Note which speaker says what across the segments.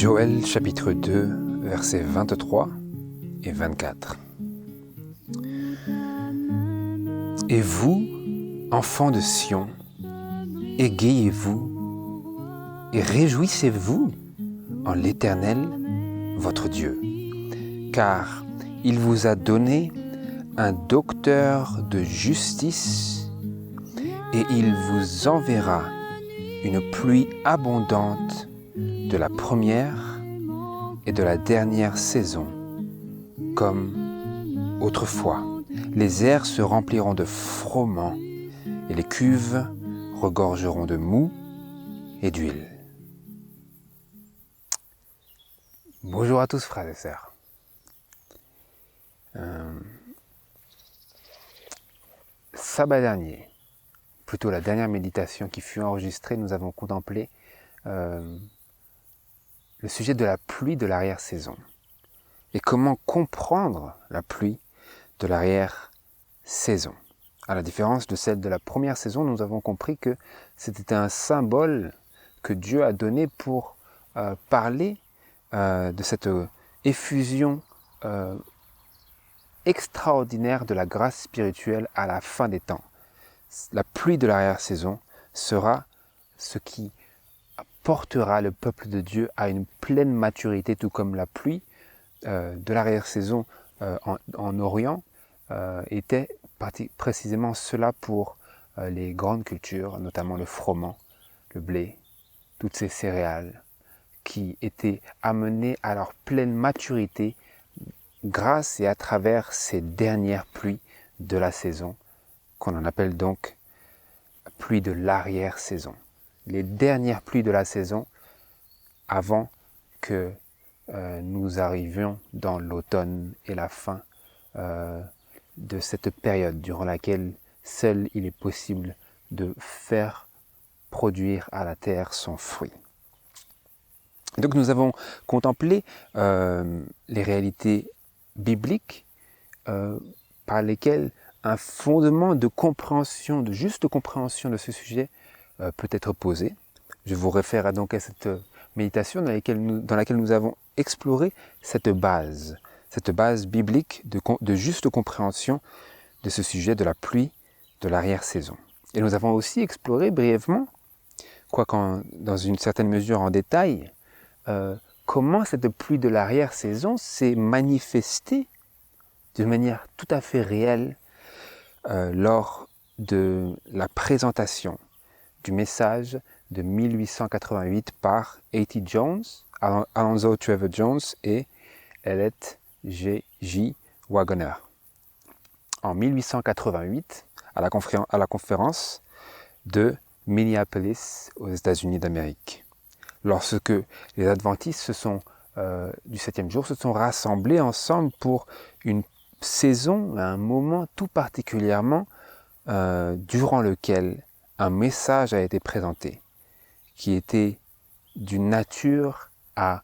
Speaker 1: Joël chapitre 2, versets 23 et 24. Et vous, enfants de Sion, égayez-vous et réjouissez-vous en l'Éternel, votre Dieu, car il vous a donné un docteur de justice et il vous enverra une pluie abondante de la première et de la dernière saison, comme autrefois. Les airs se rempliront de froment et les cuves regorgeront de mou et d'huile. Bonjour à tous frères et sœurs. Sabbat dernier, plutôt la dernière méditation qui fut enregistrée, nous avons contemplé le sujet de la pluie de l'arrière-saison et comment comprendre la pluie de l'arrière-saison. À la différence de celle de la première saison, nous avons compris que c'était un symbole que Dieu a donné pour parler de cette effusion extraordinaire de la grâce spirituelle à la fin des temps. La pluie de l'arrière-saison sera ce qui portera le peuple de Dieu à une pleine maturité, tout comme la pluie de l'arrière-saison en Orient était précisément cela pour les grandes cultures, notamment le froment, le blé, toutes ces céréales qui étaient amenées à leur pleine maturité grâce et à travers ces dernières pluies de la saison, qu'on en appelle donc pluie de l'arrière-saison. Les dernières pluies de la saison avant que nous arrivions dans l'automne et la fin de cette période durant laquelle seul il est possible de faire produire à la terre son fruit. Donc nous avons contemplé les réalités bibliques par lesquelles un fondement de compréhension, de juste compréhension de ce sujet peut être posé. Je vous réfère donc à cette méditation dans laquelle nous avons exploré cette base biblique de juste compréhension de ce sujet de la pluie de l'arrière-saison. Et nous avons aussi exploré brièvement, quoique dans une certaine mesure en détail, comment cette pluie de l'arrière-saison s'est manifestée de manière tout à fait réelle lors de la présentation du message de 1888 par A.T. Jones, Alonzo Trevor Jones et Elliott G.J. Waggoner. En 1888, à la conférence de Minneapolis aux États-Unis d'Amérique, lorsque les adventistes du 7e jour se sont rassemblés ensemble pour une saison, un moment tout particulièrement durant lequel un message a été présenté qui était d'une nature à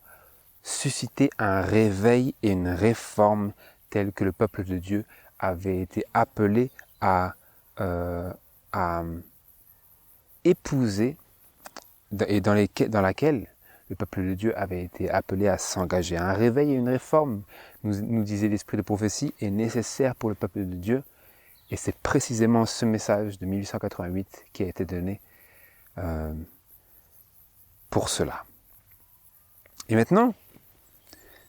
Speaker 1: susciter un réveil et une réforme telle que le peuple de Dieu avait été appelé à épouser et dans laquelle le peuple de Dieu avait été appelé à s'engager. Un réveil et une réforme, nous disait l'esprit de prophétie, est nécessaire pour le peuple de Dieu. Et c'est précisément ce message de 1888 qui a été donné pour cela. Et maintenant,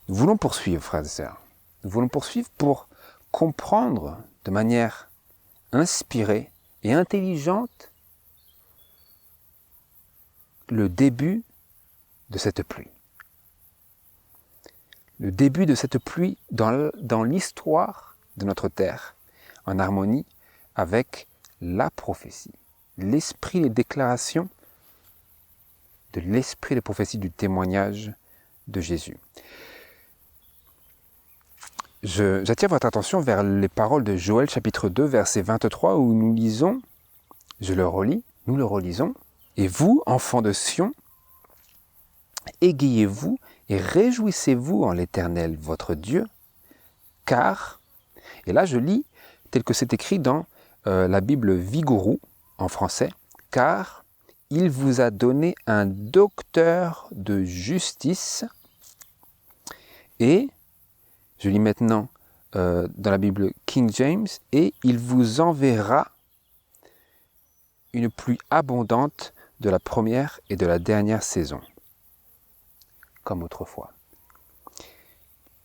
Speaker 1: nous voulons poursuivre, frères et sœurs. Nous voulons poursuivre pour comprendre de manière inspirée et intelligente le début de cette pluie. Le début de cette pluie dans l'histoire de notre terre, en harmonie avec la prophétie, l'esprit des déclarations, de l'esprit des prophéties du témoignage de Jésus. J'attire votre attention vers les paroles de Joël chapitre 2, verset 23, où nous lisons, je le relis, nous le relisons, « Et vous, enfants de Sion, égayez-vous et réjouissez-vous en l'Éternel, votre Dieu, car, et là je lis tel que c'est écrit dans la Bible Vigouroux en français, car il vous a donné un docteur de justice Et, je lis maintenant dans la Bible King James, et il vous enverra une pluie abondante de la première et de la dernière saison, comme autrefois.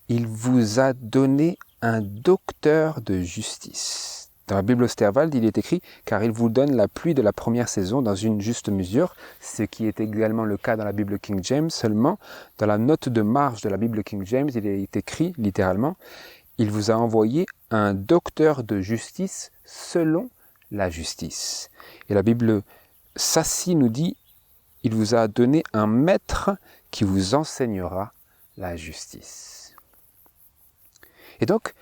Speaker 1: Il vous a donné un docteur de justice. Dans la Bible Osterwald, il est écrit « Car il vous donne la pluie de la première saison dans une juste mesure », ce qui est également le cas dans la Bible King James. Seulement, dans la note de marge de la Bible King James, il est écrit littéralement « Il vous a envoyé un docteur de justice selon la justice ». Et la Bible Sassi nous dit « Il vous a donné un maître qui vous enseignera la justice ». Et donc,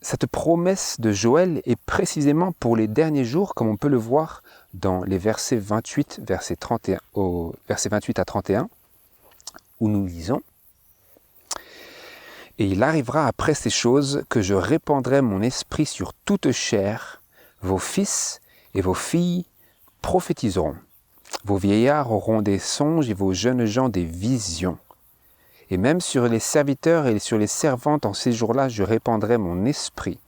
Speaker 1: cette promesse de Joël est précisément pour les derniers jours, comme on peut le voir dans les versets 28, versets 28 à 31, où nous lisons « Et il arrivera après ces choses que je répandrai mon esprit sur toute chair, vos fils et vos filles prophétiseront, vos vieillards auront des songes et vos jeunes gens des visions. Et même sur les serviteurs et sur les servantes en ces jours-là, je répandrai mon esprit.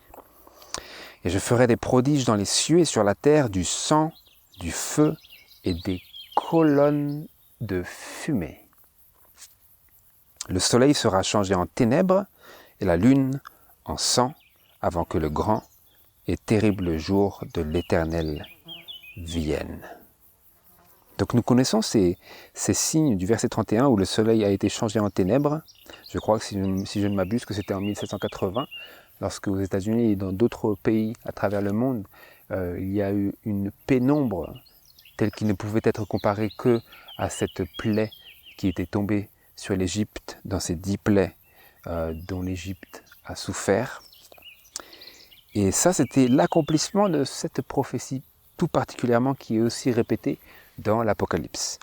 Speaker 1: Et je ferai des prodiges dans les cieux et sur la terre, du sang, du feu et des colonnes de fumée. Le soleil sera changé en ténèbres et la lune en sang avant que le grand et terrible jour de l'Éternel vienne. » Donc nous connaissons ces signes du verset 31 où le soleil a été changé en ténèbres. Je crois que si je ne m'abuse que c'était en 1780, lorsque aux États-Unis et dans d'autres pays à travers le monde, il y a eu une pénombre telle qu'il ne pouvait être comparée que à cette plaie qui était tombée sur l'Égypte, dans ces 10 plaies dont l'Égypte a souffert. Et ça, c'était l'accomplissement de cette prophétie, tout particulièrement qui est aussi répétée dans l'Apocalypse.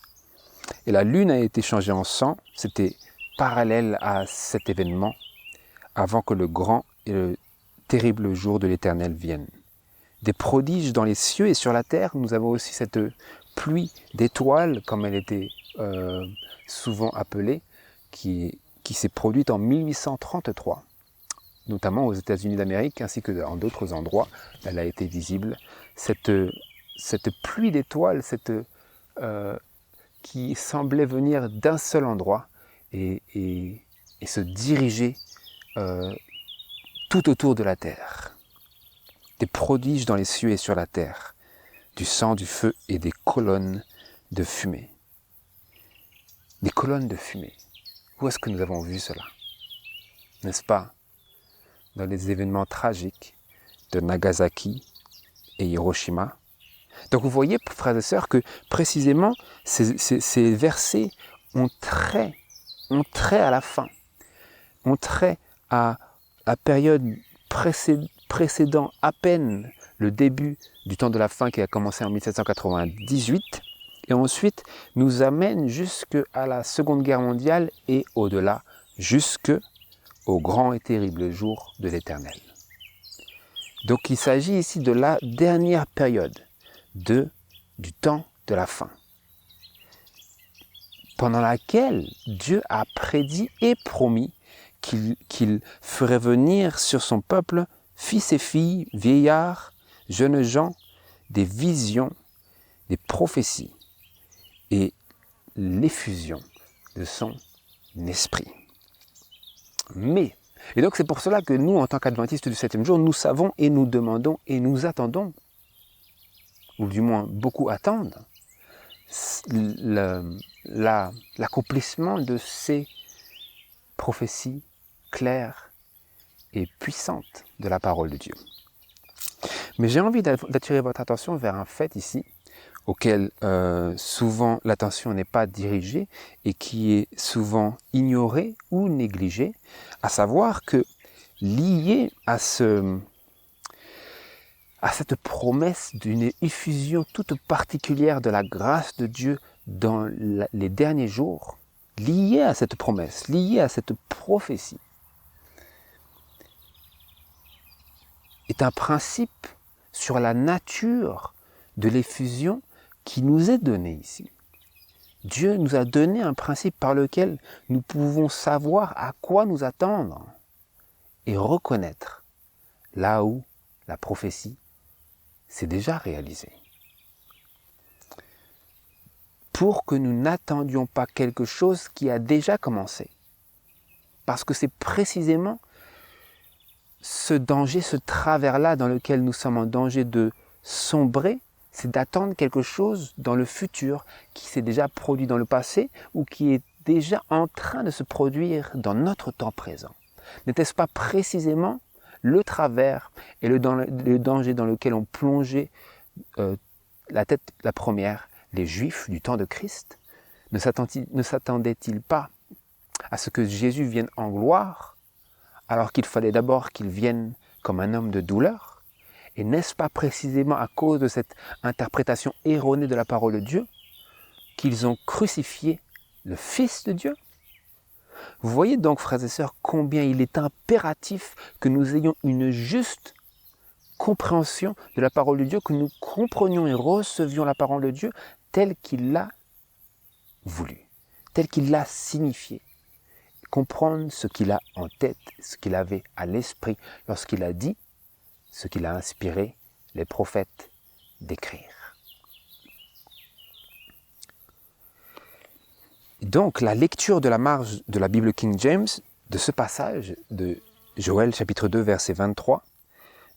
Speaker 1: Et la lune a été changée en sang, c'était parallèle à cet événement, avant que le grand et le terrible jour de l'Éternel vienne. Des prodiges dans les cieux et sur la terre, nous avons aussi cette pluie d'étoiles, comme elle était souvent appelée, qui s'est produite en 1833, notamment aux États-Unis d'Amérique, ainsi que dans d'autres endroits, elle a été visible. Cette pluie d'étoiles, qui semblait venir d'un seul endroit et se diriger tout autour de la terre. Des prodiges dans les cieux et sur la terre, du sang, du feu et des colonnes de fumée. Des colonnes de fumée. Où est-ce que nous avons vu cela? N'est-ce pas? Dans les événements tragiques de Nagasaki et Hiroshima. Donc vous voyez, frères et sœurs, que précisément ces versets ont trait à la fin, ont trait à la période précédant à peine le début du temps de la fin qui a commencé en 1798, et ensuite nous amène jusqu'à la Seconde Guerre mondiale et au-delà, jusqu'au grand et terrible jour de l'Éternel. Donc il s'agit ici de la dernière période du temps de la fin, pendant laquelle Dieu a prédit et promis qu'il ferait venir sur son peuple fils et filles, vieillards, jeunes gens, des visions, des prophéties et l'effusion de son esprit. Et donc c'est pour cela que nous, en tant qu'adventistes du 7e jour, nous savons et nous demandons et nous attendons, ou du moins beaucoup attendent, l'accomplissement de ces prophéties claires et puissantes de la parole de Dieu. Mais j'ai envie d'attirer votre attention vers un fait ici, auquel souvent l'attention n'est pas dirigée et qui est souvent ignoré ou négligé, à savoir que lié à cette promesse d'une effusion toute particulière de la grâce de Dieu dans les derniers jours, lié à cette promesse, lié à cette prophétie, est un principe sur la nature de l'effusion qui nous est donné ici. Dieu nous a donné un principe par lequel nous pouvons savoir à quoi nous attendre et reconnaître là où la prophétie s'est déjà réalisée. Pour que nous n'attendions pas quelque chose qui a déjà commencé. Parce que c'est précisément ce danger, ce travers-là dans lequel nous sommes en danger de sombrer, c'est d'attendre quelque chose dans le futur qui s'est déjà produit dans le passé ou qui est déjà en train de se produire dans notre temps présent. N'était-ce pas précisément le travers et le danger dans lequel ont plongé la première, les Juifs du temps de Christ? Ne s'attendaient-ils pas à ce que Jésus vienne en gloire, alors qu'il fallait d'abord qu'il vienne comme un homme de douleur? Et n'est-ce pas précisément à cause de cette interprétation erronée de la parole de Dieu qu'ils ont crucifié le Fils de Dieu? Vous voyez donc, frères et sœurs, combien il est impératif que nous ayons une juste compréhension de la parole de Dieu, que nous comprenions et recevions la parole de Dieu telle qu'il l'a voulu, telle qu'il l'a signifiée. Comprendre ce qu'il a en tête, ce qu'il avait à l'esprit lorsqu'il a dit ce qu'il a inspiré les prophètes d'écrire. Donc, la lecture de la marge de la Bible King James, de ce passage de Joël chapitre 2, verset 23,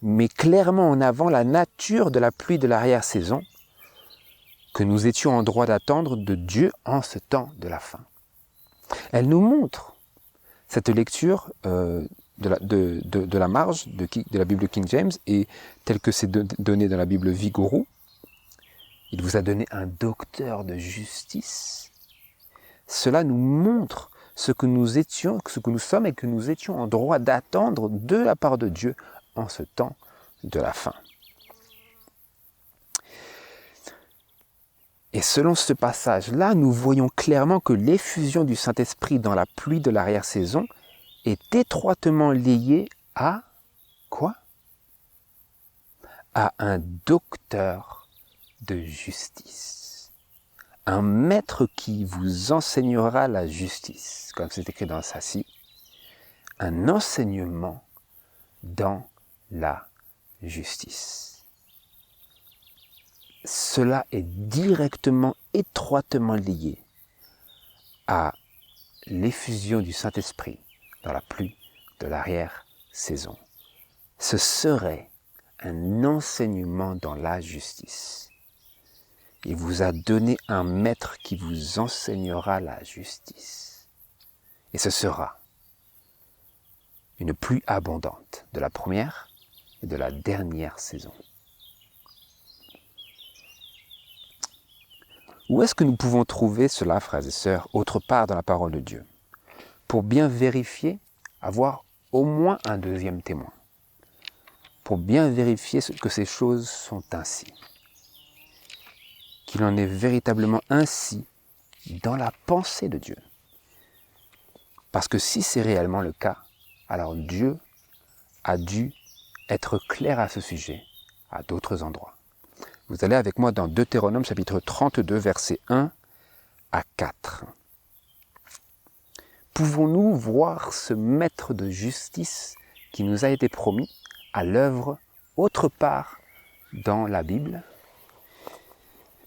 Speaker 1: met clairement en avant la nature de la pluie de l'arrière-saison que nous étions en droit d'attendre de Dieu en ce temps de la fin. Elle nous montre cette lecture de la marge de la Bible King James, et telle que c'est donné dans la Bible Vigouroux. Il vous a donné un docteur de justice. Cela nous montre ce que nous étions, ce que nous sommes et que nous étions en droit d'attendre de la part de Dieu en ce temps de la fin. Et selon ce passage-là, nous voyons clairement que l'effusion du Saint-Esprit dans la pluie de l'arrière-saison est étroitement liée à quoi? À un docteur de justice. Un maître qui vous enseignera la justice, comme c'est écrit dans Sassi. Un enseignement dans la justice. Cela est directement, étroitement lié à l'effusion du Saint-Esprit dans la pluie de l'arrière-saison. Ce serait un enseignement dans la justice. Il vous a donné un maître qui vous enseignera la justice. Et ce sera une pluie abondante de la première et de la dernière saison. Où est-ce que nous pouvons trouver cela, frères et sœurs, autre part dans la parole de Dieu? Pour bien vérifier, avoir au moins un deuxième témoin. Pour bien vérifier que ces choses sont ainsi. Qu'il en est véritablement ainsi dans la pensée de Dieu. Parce que si c'est réellement le cas, alors Dieu a dû être clair à ce sujet à d'autres endroits. Vous allez avec moi dans Deutéronome chapitre 32, versets 1 à 4. Pouvons-nous voir ce maître de justice qui nous a été promis à l'œuvre autre part dans la Bible?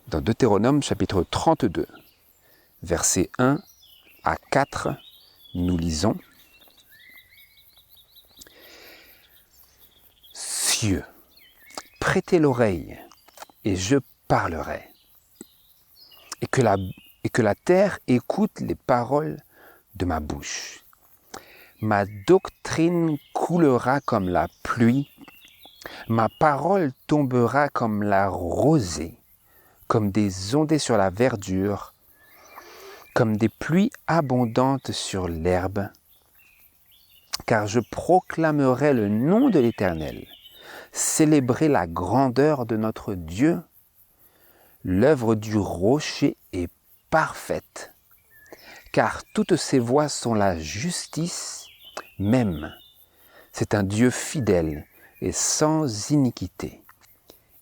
Speaker 1: Dans Deutéronome chapitre 32, versets 1 à 4, nous lisons: Cieux, prêtez l'oreille, et je parlerai, et que la terre écoute les paroles de ma bouche. Ma doctrine coulera comme la pluie, ma parole tombera comme la rosée, comme des ondées sur la verdure, comme des pluies abondantes sur l'herbe. Car je proclamerai le nom de l'Éternel, célébrer la grandeur de notre Dieu. L'œuvre du rocher est parfaite, car toutes ses voies sont la justice même. C'est un Dieu fidèle et sans iniquité.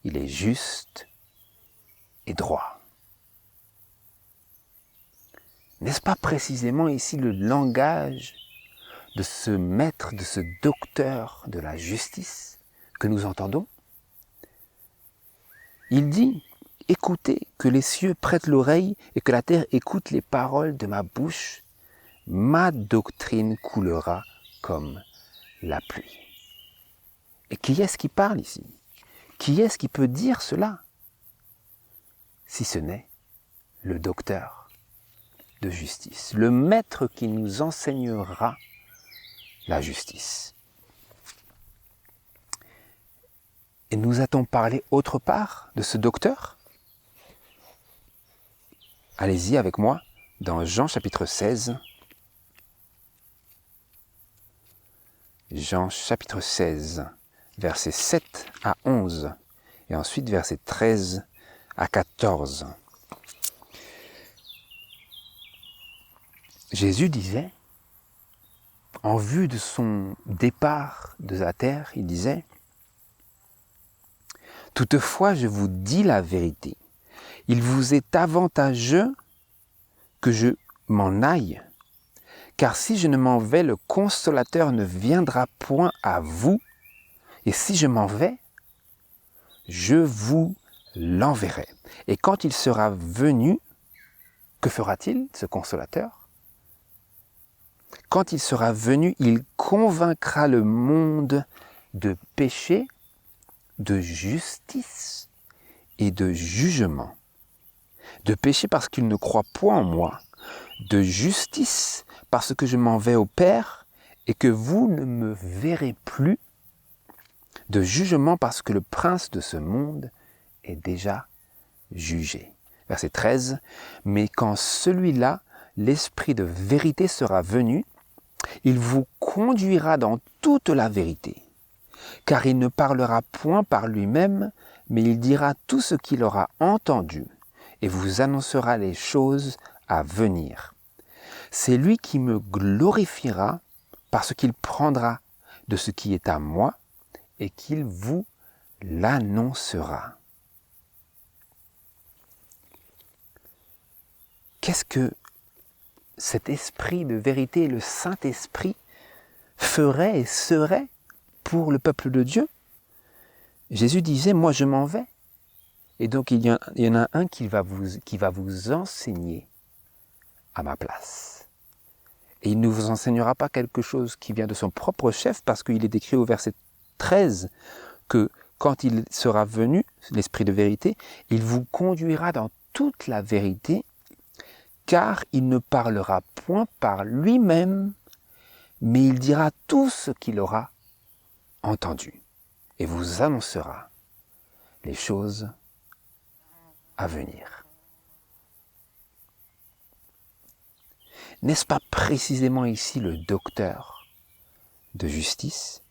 Speaker 1: Il est juste et droit. N'est-ce pas précisément ici le langage de ce maître, de ce docteur de la justice que nous entendons? Il dit, écoutez, que les cieux prêtent l'oreille et que la terre écoute les paroles de ma bouche. Ma doctrine coulera comme la pluie. Et qui est-ce qui parle ici? Qui est-ce qui peut dire cela? Si ce n'est le docteur de justice, le maître qui nous enseignera la justice. Et nous a-t-on parlé autre part de ce docteur? Allez-y avec moi dans Jean chapitre 16. Jean chapitre 16, versets 7 à 11 et ensuite versets 13 à 14. Jésus disait, en vue de son départ de la terre, il disait, « Toutefois, je vous dis la vérité, il vous est avantageux que je m'en aille, car si je ne m'en vais, le Consolateur ne viendra point à vous, et si je m'en vais, je vous l'enverrai. Et quand il sera venu, que fera-t-il, ce Consolateur? Quand il sera venu, il convaincra le monde de péché, de justice et de jugement. De péché parce qu'il ne croit point en moi, de justice parce que je m'en vais au Père et que vous ne me verrez plus, de jugement parce que le prince de ce monde est déjà jugé. Verset 13, « Mais quand celui-là, l'Esprit de vérité sera venu, il vous conduira dans toute la vérité, car il ne parlera point par lui-même, mais il dira tout ce qu'il aura entendu et vous annoncera les choses à venir. C'est lui qui me glorifiera parce qu'il prendra de ce qui est à moi et qu'il vous l'annoncera. » Qu'est-ce que cet esprit de vérité, le Saint-Esprit, ferait et serait pour le peuple de Dieu? Jésus disait, moi je m'en vais. Et donc il y en a un qui va vous enseigner à ma place. Et il ne vous enseignera pas quelque chose qui vient de son propre chef, parce qu'il est écrit au verset 13 que quand il sera venu, l'Esprit de vérité, il vous conduira dans toute la vérité, car il ne parlera point par lui-même, mais il dira tout ce qu'il aura entendu et vous annoncera les choses à venir. N'est-ce pas précisément ici le docteur de justice?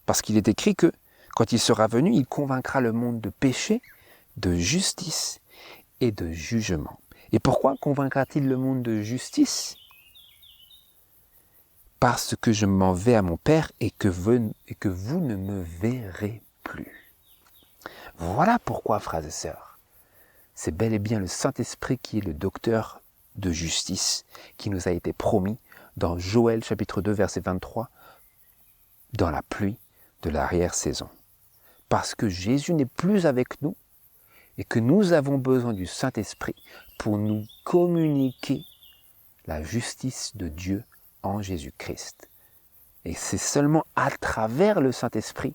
Speaker 1: Parce qu'il est écrit que quand il sera venu, il convaincra le monde de péché, de justice et de jugement. Et pourquoi convaincra-t-il le monde de justice? Parce que je m'en vais à mon Père et que vous ne me verrez plus. Voilà pourquoi, frères et sœurs, c'est bel et bien le Saint-Esprit qui est le docteur de justice qui nous a été promis dans Joël chapitre 2 verset 23, dans la pluie de l'arrière-saison. Parce que Jésus n'est plus avec nous et que nous avons besoin du Saint-Esprit pour nous communiquer la justice de Dieu en Jésus-Christ. Et c'est seulement à travers le Saint-Esprit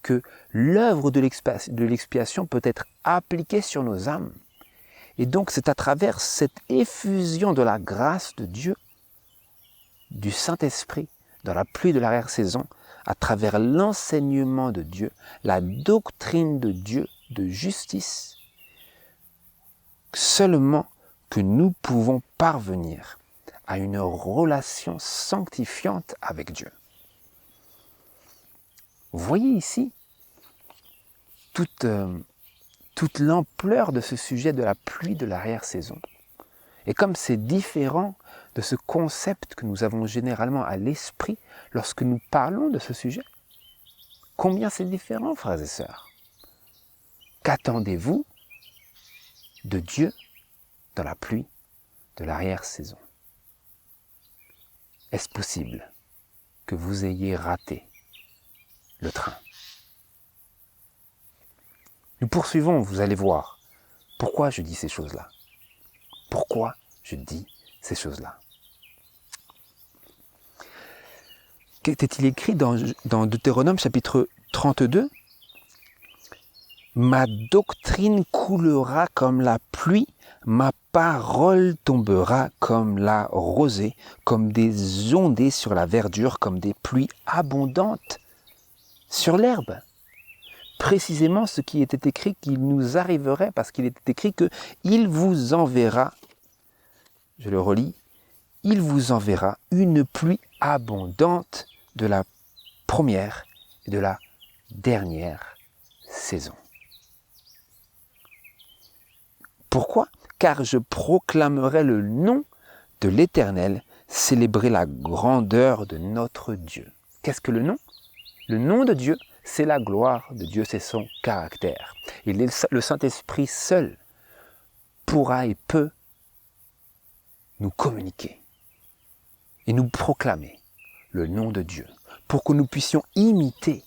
Speaker 1: que l'œuvre de l'expiation peut être appliquée sur nos âmes. Et donc c'est à travers cette effusion de la grâce de Dieu, du Saint-Esprit, dans la pluie de l'arrière-saison, à travers l'enseignement de Dieu, la doctrine de Dieu, de justice, seulement que nous pouvons parvenir à une relation sanctifiante avec Dieu. Vous voyez ici toute l'ampleur de ce sujet de la pluie de l'arrière-saison. Et comme c'est différent de ce concept que nous avons généralement à l'esprit lorsque nous parlons de ce sujet, combien c'est différent, frères et sœurs? Qu'attendez-vous de Dieu dans la pluie de l'arrière-saison? est-ce possible que vous ayez raté le train? Nous poursuivons, vous allez voir. Pourquoi je dis ces choses-là? Pourquoi je dis ces choses-là? Qu'était-il écrit dans Deutéronome chapitre 32? Ma doctrine coulera comme la pluie, ma parole tombera comme la rosée, comme des ondées sur la verdure, comme des pluies abondantes sur l'herbe. Précisément ce qui était écrit qu'il nous arriverait, parce qu'il était écrit qu'il vous enverra, je le relis, il vous enverra une pluie abondante de la première et de la dernière saison. Pourquoi? Car je proclamerai le nom de l'Éternel, célébrer la grandeur de notre Dieu. Qu'est-ce que le nom? Le nom de Dieu, c'est la gloire de Dieu, c'est son caractère. Et le Saint-Esprit seul pourra et peut nous communiquer et nous proclamer le nom de Dieu, pour que nous puissions imiter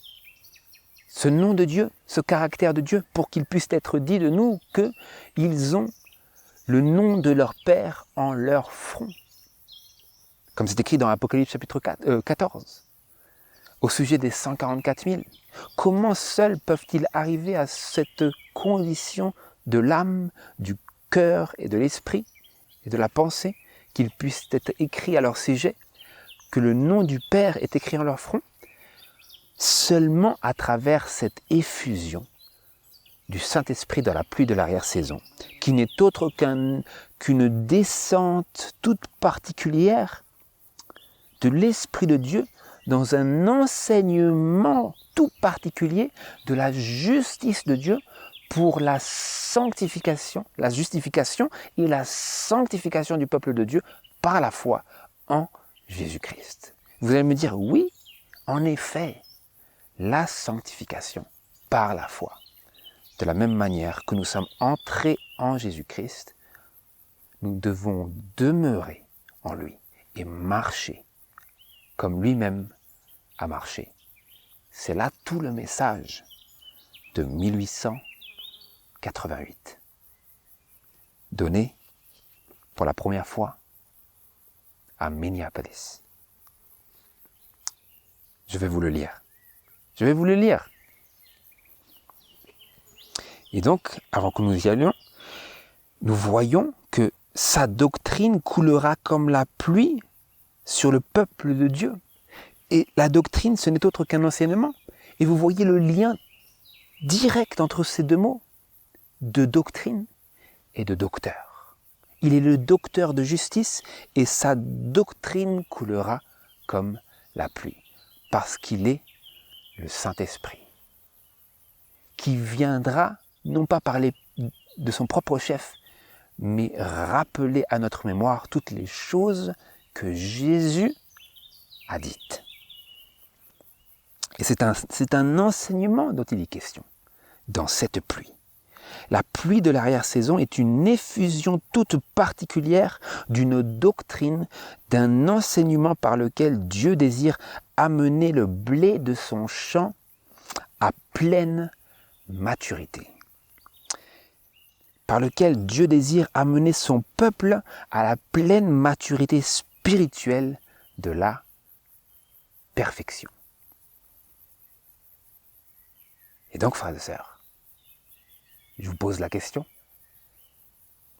Speaker 1: ce nom de Dieu, ce caractère de Dieu, pour qu'il puisse être dit de nous qu'ils ont le nom de leur Père en leur front. Comme c'est écrit dans Apocalypse chapitre 14, au sujet des 144 000. Comment seuls peuvent-ils arriver à cette condition de l'âme, du cœur et de l'esprit et de la pensée, qu'ils puissent être écrits à leur sujet, que le nom du Père est écrit en leur front? Seulement à travers cette effusion du Saint-Esprit dans la pluie de l'arrière-saison, qui n'est autre qu'une descente toute particulière de l'Esprit de Dieu dans un enseignement tout particulier de la justice de Dieu pour la sanctification, la justification et la sanctification du peuple de Dieu par la foi en Jésus-Christ. Vous allez me dire, oui, en effet, la sanctification par la foi. De la même manière que nous sommes entrés en Jésus-Christ, nous devons demeurer en lui et marcher comme lui-même a marché. C'est là tout le message de 1888, donné pour la première fois à Minneapolis. Je vais vous le lire. Et donc, avant que nous y allions, nous voyons que sa doctrine coulera comme la pluie sur le peuple de Dieu. Et la doctrine, ce n'est autre qu'un enseignement. Et vous voyez le lien direct entre ces deux mots, de doctrine et de docteur. Il est le docteur de justice et sa doctrine coulera comme la pluie, parce qu'il est le Saint-Esprit, qui viendra non pas parler de son propre chef, mais rappeler à notre mémoire toutes les choses que Jésus a dites. Et c'est un enseignement dont il est question dans cette pluie. La pluie de l'arrière-saison est une effusion toute particulière d'une doctrine, d'un enseignement par lequel Dieu désire amener le blé de son champ à pleine maturité. Par lequel Dieu désire amener son peuple à la pleine maturité spirituelle de la perfection. Et donc, frères et sœurs, je vous pose la question,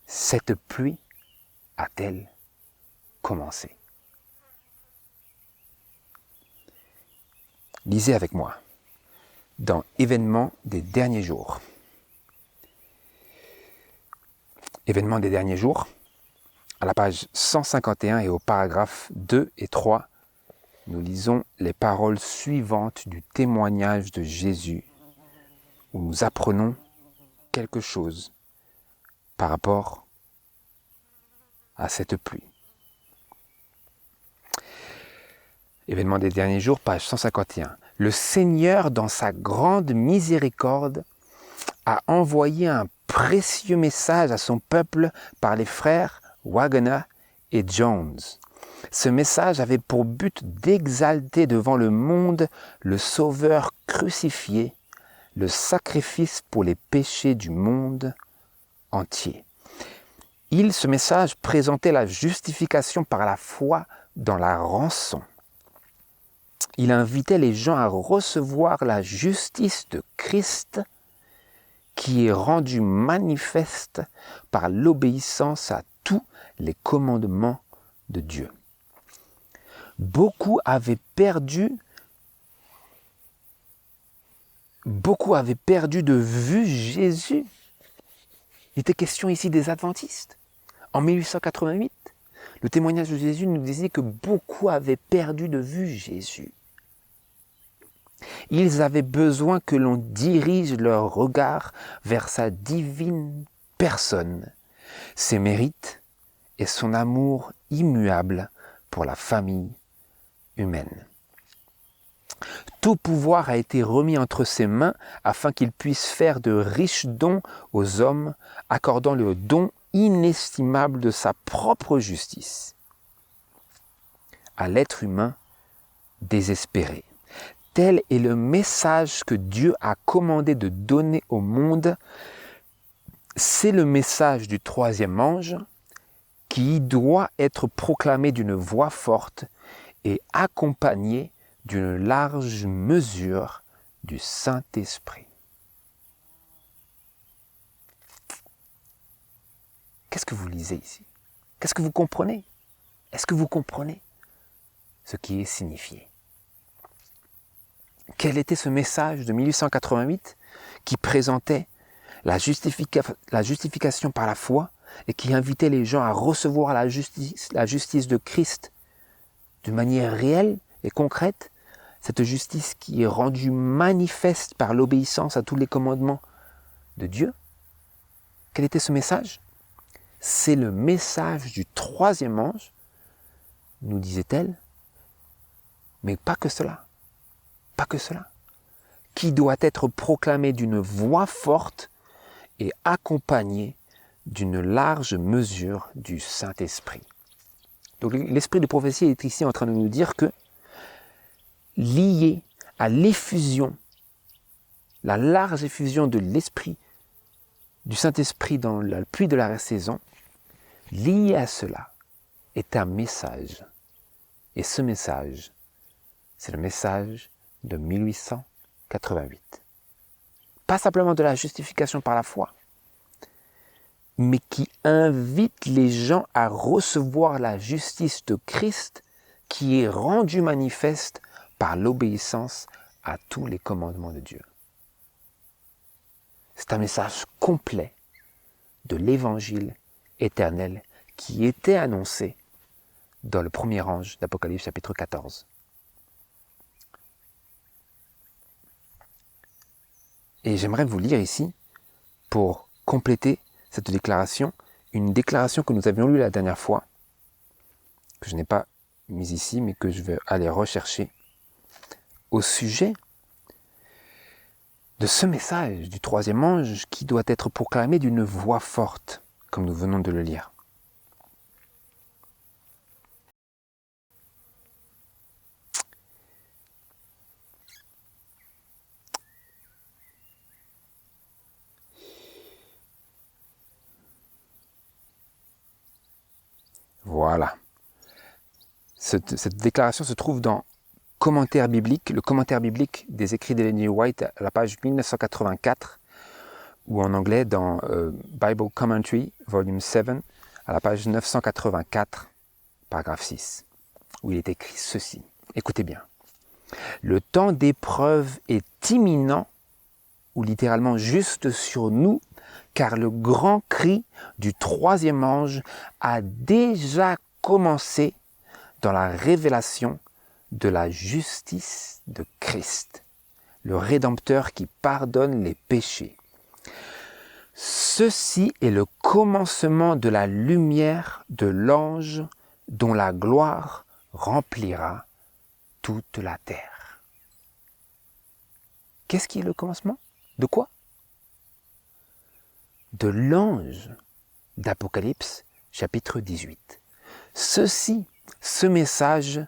Speaker 1: cette pluie a-t-elle commencé? Lisez avec moi dans Événements des derniers jours. Événements des derniers jours, à la page 151 et au paragraphe 2 et 3, nous lisons les paroles suivantes du témoignage de Jésus, où nous apprenons quelque chose par rapport à cette pluie. Événements des derniers jours, page 151. Le Seigneur, dans sa grande miséricorde, a envoyé un précieux message à son peuple par les frères Wagner et Jones. Ce message avait pour but d'exalter devant le monde le Sauveur crucifié, le sacrifice pour les péchés du monde entier. Ce message présentait la justification par la foi dans la rançon. Il invitait les gens à recevoir la justice de Christ qui est rendue manifeste par l'obéissance à tous les commandements de Dieu. Beaucoup avaient perdu de vue Jésus. Il était question ici des adventistes. En 1888, le témoignage de Jésus nous disait que beaucoup avaient perdu de vue Jésus. Ils avaient besoin que l'on dirige leur regard vers sa divine personne, ses mérites et son amour immuable pour la famille humaine. Tout pouvoir a été remis entre ses mains afin qu'il puisse faire de riches dons aux hommes, accordant le don inestimable de sa propre justice à l'être humain désespéré. Tel est le message que Dieu a commandé de donner au monde. C'est le message du troisième ange qui doit être proclamé d'une voix forte et accompagné d'une large mesure du Saint-Esprit. Qu'est-ce que vous lisez ici? Qu'est-ce que vous comprenez? Est-ce que vous comprenez ce qui est signifié? Quel était ce message de 1888 qui présentait la justification par la foi et qui invitait les gens à recevoir la justice de Christ d'une manière réelle et concrète, cette justice qui est rendue manifeste par l'obéissance à tous les commandements de Dieu? Quel était ce message? C'est le message du troisième ange, nous disait-elle, mais pas que cela, qui doit être proclamé d'une voix forte et accompagné d'une large mesure du Saint-Esprit. Donc l'esprit de prophétie est ici en train de nous dire que, lié à l'effusion, la large effusion de l'esprit, du Saint-Esprit dans la pluie de la saison, lié à cela est un message. Et ce message, c'est le message de 1888. Pas simplement de la justification par la foi, mais qui invite les gens à recevoir la justice de Christ qui est rendue manifeste par l'obéissance à tous les commandements de Dieu. C'est un message complet de l'évangile éternel qui était annoncé dans le premier ange d'Apocalypse chapitre 14. Et j'aimerais vous lire ici, pour compléter cette déclaration, une déclaration que nous avions lue la dernière fois, que je n'ai pas mise ici, mais que je vais aller rechercher, au sujet de ce message du troisième ange qui doit être proclamé d'une voix forte, comme nous venons de le lire. Voilà. Cette déclaration se trouve dans commentaire biblique, le commentaire biblique des écrits d'Ellen G. White à la page 1984, ou en anglais dans Bible Commentary, volume 7, à la page 984, paragraphe 6, où il est écrit ceci. Écoutez bien. Le temps d'épreuve est imminent, ou littéralement juste sur nous, car le grand cri du troisième ange a déjà commencé dans la révélation de la justice de Christ, le Rédempteur qui pardonne les péchés. Ceci est le commencement de la lumière de l'ange dont la gloire remplira toute la terre. Qu'est-ce qui est le commencement? De quoi? De l'ange d'Apocalypse, chapitre 18. Ceci ce message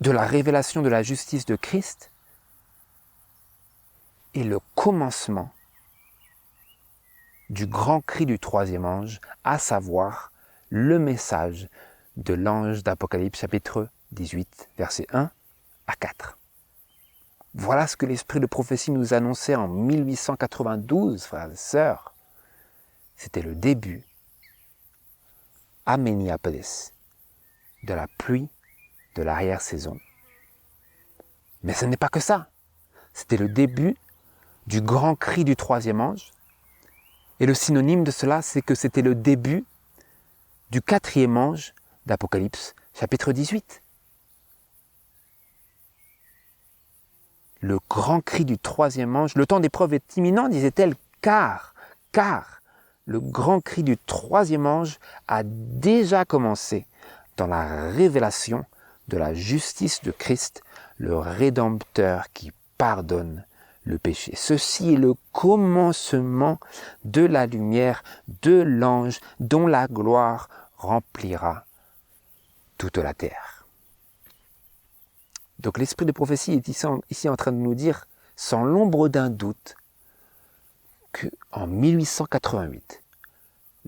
Speaker 1: de la révélation de la justice de Christ est le commencement du grand cri du troisième ange, à savoir le message de l'ange d'Apocalypse chapitre 18, versets 1 à 4. Voilà ce que l'esprit de prophétie nous annonçait en 1892, frères et sœurs. C'était le début, à Minneapolis, de la pluie de l'arrière-saison. Mais ce n'est pas que ça. C'était le début du grand cri du troisième ange. Et le synonyme de cela, c'est que c'était le début du quatrième ange d'Apocalypse, chapitre 18. Le grand cri du troisième ange, le temps d'épreuve est imminent, disait-elle, car le grand cri du troisième ange a déjà commencé dans la révélation de la justice de Christ, le Rédempteur qui pardonne le péché. Ceci est le commencement de la lumière de l'ange dont la gloire remplira toute la terre. Donc l'esprit de prophétie est ici en train de nous dire, sans l'ombre d'un doute, qu'en 1888,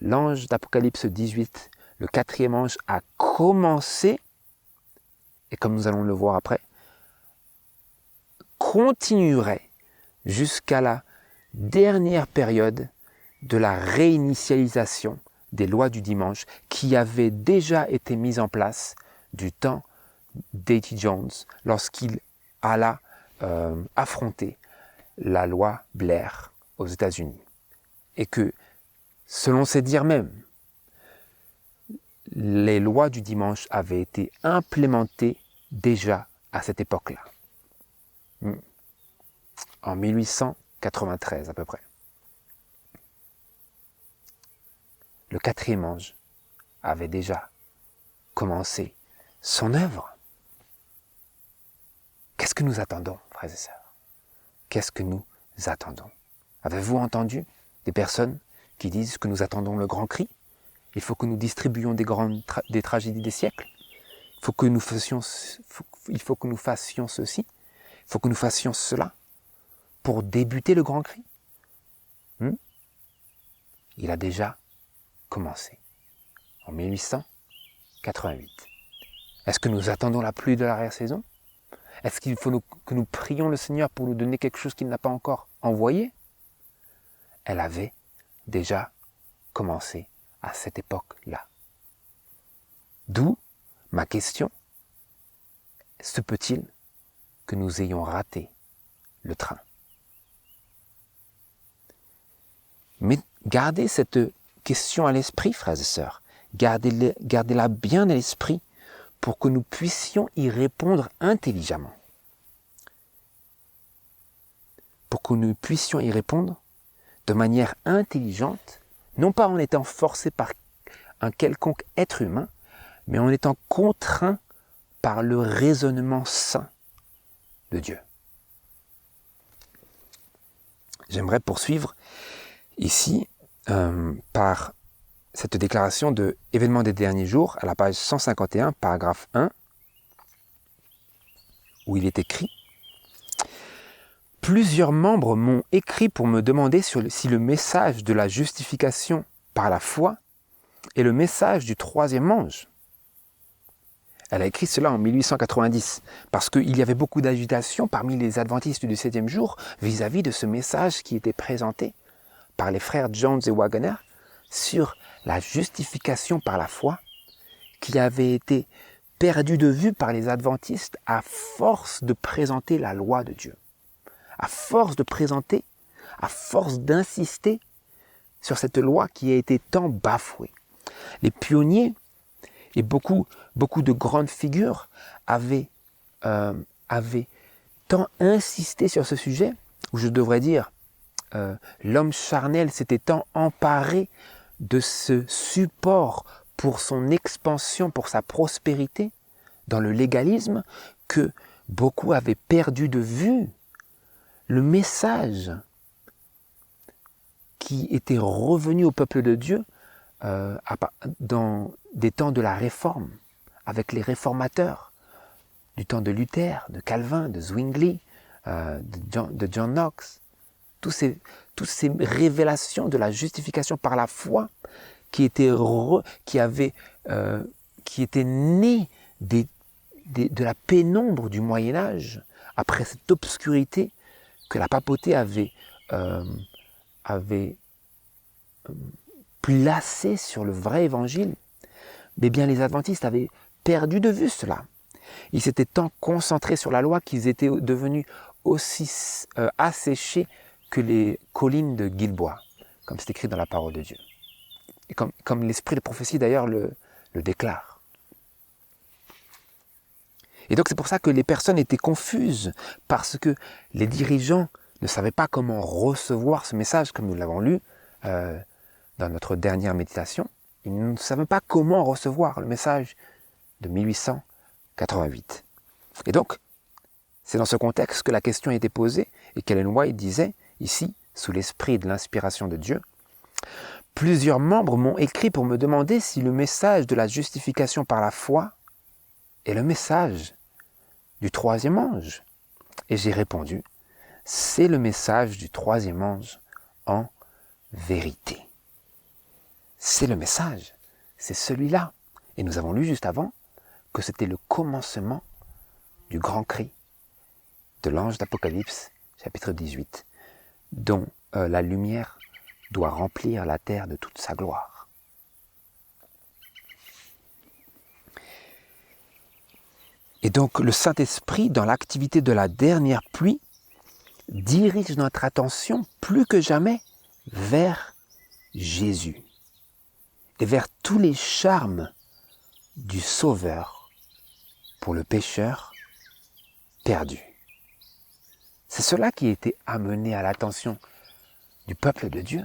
Speaker 1: l'ange d'Apocalypse 18, le quatrième ange, a commencé, et comme nous allons le voir après, continuerait jusqu'à la dernière période de la réinitialisation des lois du dimanche qui avaient déjà été mises en place du temps d'A.T. Jones lorsqu'il alla affronter la loi Blair aux États-Unis. Et que, selon ses dires même, les lois du dimanche avaient été implémentées déjà à cette époque-là. En 1893 à peu près. Le quatrième ange avait déjà commencé son œuvre. Qu'est-ce que nous attendons, frères et sœurs? Qu'est-ce que nous attendons? Avez-vous entendu des personnes qui disent que nous attendons le grand cri? Il faut que nous distribuions des tragédies des siècles. Il faut que nous fassions ceci. Il faut que nous fassions cela pour débuter le grand cri. Il a déjà commencé en 1888. Est-ce que nous attendons la pluie de l'arrière-saison? Est-ce qu'il faut que nous prions le Seigneur pour nous donner quelque chose qu'il n'a pas encore envoyé? Elle avait déjà commencé à cette époque-là. D'où ma question, se peut-il que nous ayons raté le train? Mais gardez cette question à l'esprit, frères et sœurs. Gardez-la bien à l'esprit pour que nous puissions y répondre intelligemment. Pour que nous puissions y répondre de manière intelligente, non pas en étant forcés par un quelconque être humain, mais en étant contraints par le raisonnement saint de Dieu. J'aimerais poursuivre ici par cette déclaration de Événements des derniers jours, à la page 151, paragraphe 1, où il est écrit « Plusieurs membres m'ont écrit pour me demander si le message de la justification par la foi est le message du troisième ange. » Elle a écrit cela en 1890, parce qu'il y avait beaucoup d'agitation parmi les adventistes du 7e jour vis-à-vis de ce message qui était présenté par les frères Jones et Waggoner sur la justification par la foi qui avait été perdue de vue par les adventistes à force de présenter la loi de Dieu. À force d'insister sur cette loi qui a été tant bafouée. Les pionniers et beaucoup de grandes figures avaient tant insisté sur ce sujet, ou je devrais dire, l'homme charnel s'était tant emparé de ce support pour son expansion, pour sa prospérité dans le légalisme, que beaucoup avaient perdu de vue le message qui était revenu au peuple de Dieu dans des temps de la Réforme, avec les réformateurs, du temps de Luther, de Calvin, de Zwingli, de John Knox, toutes ces révélations de la justification par la foi qui étaient nées de la pénombre du Moyen-Âge, après cette obscurité que la papauté avait placée sur le vrai évangile. Mais bien les adventistes avaient perdu de vue cela. Ils s'étaient tant concentrés sur la loi qu'ils étaient devenus aussi asséchés que les collines de Gilboa, comme c'est écrit dans la parole de Dieu. Et comme l'esprit de prophétie d'ailleurs le déclare. Et donc c'est pour ça que les personnes étaient confuses, parce que les dirigeants ne savaient pas comment recevoir ce message, comme nous l'avons lu dans notre dernière méditation. Ils ne savaient pas comment recevoir le message de 1888. Et donc, c'est dans ce contexte que la question a été posée et qu'Ellen White disait, ici, sous l'esprit de l'inspiration de Dieu, « Plusieurs membres m'ont écrit pour me demander si le message de la justification par la foi est le message du troisième ange. » Et j'ai répondu, « C'est le message du troisième ange en vérité. » C'est le message, c'est celui-là. Et nous avons lu juste avant que c'était le commencement du grand cri de l'ange d'Apocalypse, chapitre 18, dont la lumière doit remplir la terre de toute sa gloire. Et donc le Saint-Esprit, dans l'activité de la dernière pluie, dirige notre attention plus que jamais vers Jésus et vers tous les charmes du Sauveur pour le pécheur perdu. C'est cela qui a été amené à l'attention du peuple de Dieu.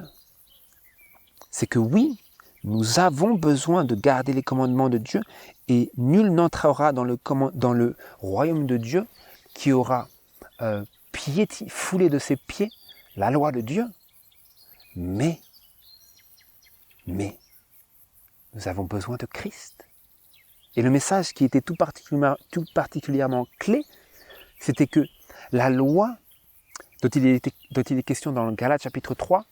Speaker 1: C'est que oui, nous avons besoin de garder les commandements de Dieu et nul n'entrera dans le royaume de Dieu qui aura foulé de ses pieds la loi de Dieu. Mais, nous avons besoin de Christ. Et le message qui était tout particulièrement clé, c'était que la loi, dont il est question dans le Galates chapitre 3,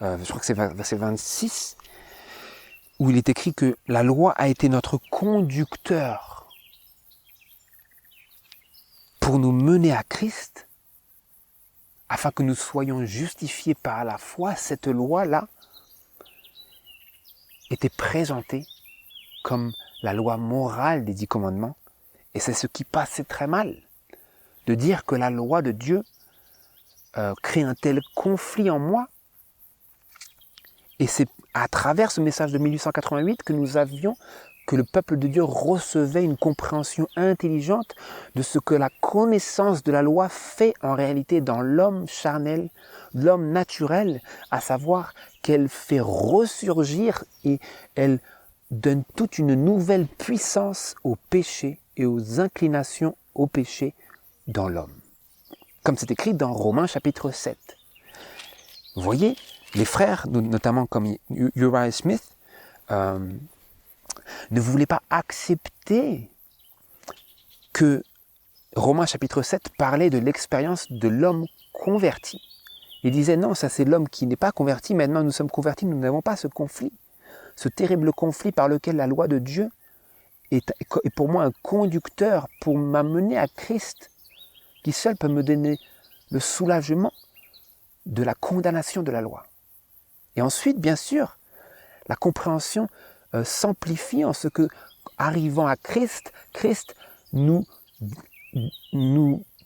Speaker 1: je crois que c'est verset 26, où il est écrit que la loi a été notre conducteur pour nous mener à Christ, afin que nous soyons justifiés par la foi. Cette loi-là était présentée comme la loi morale des 10 commandements, et c'est ce qui passait très mal, de dire que la loi de Dieu crée un tel conflit en moi. Et c'est à travers ce message de 1888 que que le peuple de Dieu recevait une compréhension intelligente de ce que la connaissance de la loi fait en réalité dans l'homme charnel, l'homme naturel, à savoir qu'elle fait ressurgir et elle donne toute une nouvelle puissance au péché et aux inclinations au péché dans l'homme. Comme c'est écrit dans Romains chapitre 7. Vous voyez, les frères, notamment comme Uriah Smith, ne voulaient pas accepter que Romains chapitre 7 parlait de l'expérience de l'homme converti. Ils disaient non, ça c'est l'homme qui n'est pas converti, maintenant nous sommes convertis, nous n'avons pas ce conflit, ce terrible conflit par lequel la loi de Dieu est pour moi un conducteur pour m'amener à Christ, qui seul peut me donner le soulagement de la condamnation de la loi. Et ensuite, bien sûr, la compréhension s'amplifie en ce que, arrivant à Christ, Christ nous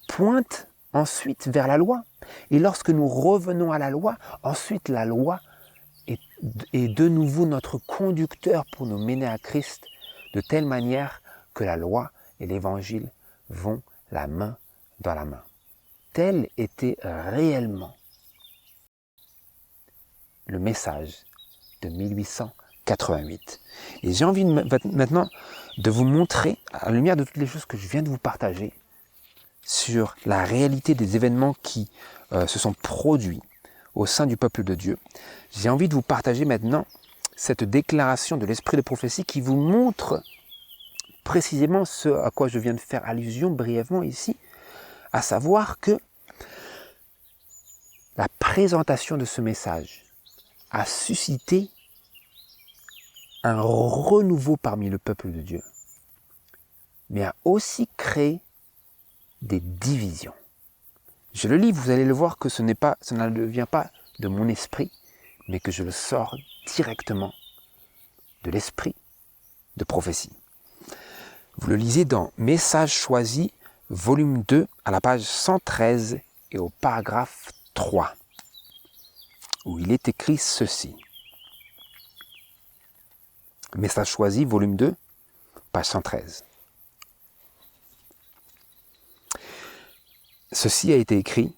Speaker 1: pointe ensuite vers la loi. Et lorsque nous revenons à la loi, ensuite la loi est de nouveau notre conducteur pour nous mener à Christ, de telle manière que la loi et l'évangile vont la main dans la main. Tel était réellement le message de 1888. Et j'ai envie maintenant de vous montrer, à la lumière de toutes les choses que je viens de vous partager, sur la réalité des événements qui se sont produits au sein du peuple de Dieu. J'ai envie de vous partager maintenant cette déclaration de l'esprit de prophétie qui vous montre précisément ce à quoi je viens de faire allusion brièvement ici, à savoir que la présentation de ce message a suscité un renouveau parmi le peuple de Dieu, mais a aussi créé des divisions. Je le lis, vous allez le voir que ça ne vient pas de mon esprit, mais que je le sors directement de l'esprit de prophétie. Vous le lisez dans Messages choisis, volume 2, à la page 113 et au paragraphe 3, où il est écrit ceci. Messages choisis, volume 2, page 113. Ceci a été écrit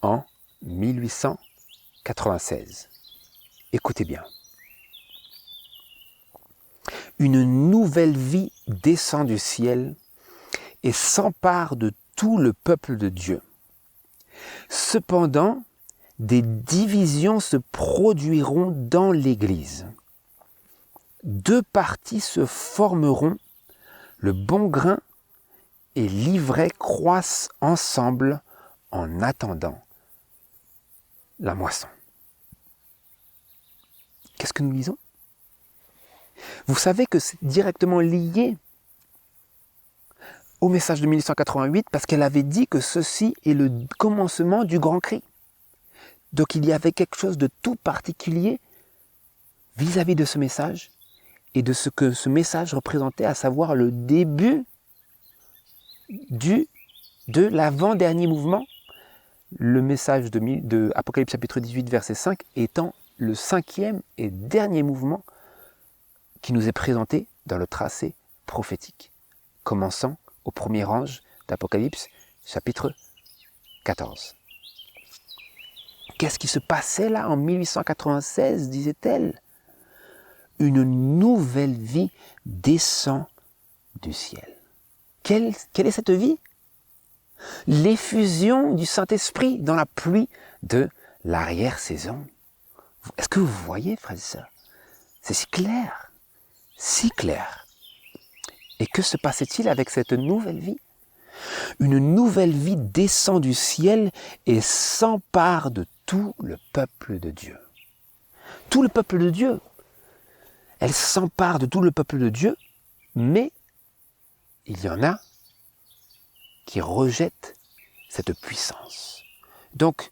Speaker 1: en 1896. Écoutez bien. Une nouvelle vie descend du ciel et s'empare de tout le peuple de Dieu. Cependant, des divisions se produiront dans l'Église. Deux partis se formeront, le bon grain et l'ivraie croissent ensemble en attendant la moisson. Qu'est-ce que nous lisons? Vous savez que c'est directement lié au message de 1888 parce qu'elle avait dit que ceci est le commencement du grand cri. Donc il y avait quelque chose de tout particulier vis-à-vis de ce message et de ce que ce message représentait, à savoir le début de l'avant-dernier mouvement, le message de Apocalypse chapitre 18 verset 5 étant le cinquième et dernier mouvement qui nous est présenté dans le tracé prophétique, commençant au premier ange d'Apocalypse chapitre 14. Qu'est-ce qui se passait là en 1896, disait-elle? Une nouvelle vie descend du ciel. Quelle est cette vie? L'effusion du Saint-Esprit dans la pluie de l'arrière-saison. Est-ce que vous voyez, frères et sœurs? C'est si clair, si clair. Et que se passait-il avec cette nouvelle vie? Une nouvelle vie descend du ciel et s'empare de tout le peuple de Dieu. Tout le peuple de Dieu. Elle s'empare de tout le peuple de Dieu, mais il y en a qui rejettent cette puissance. Donc,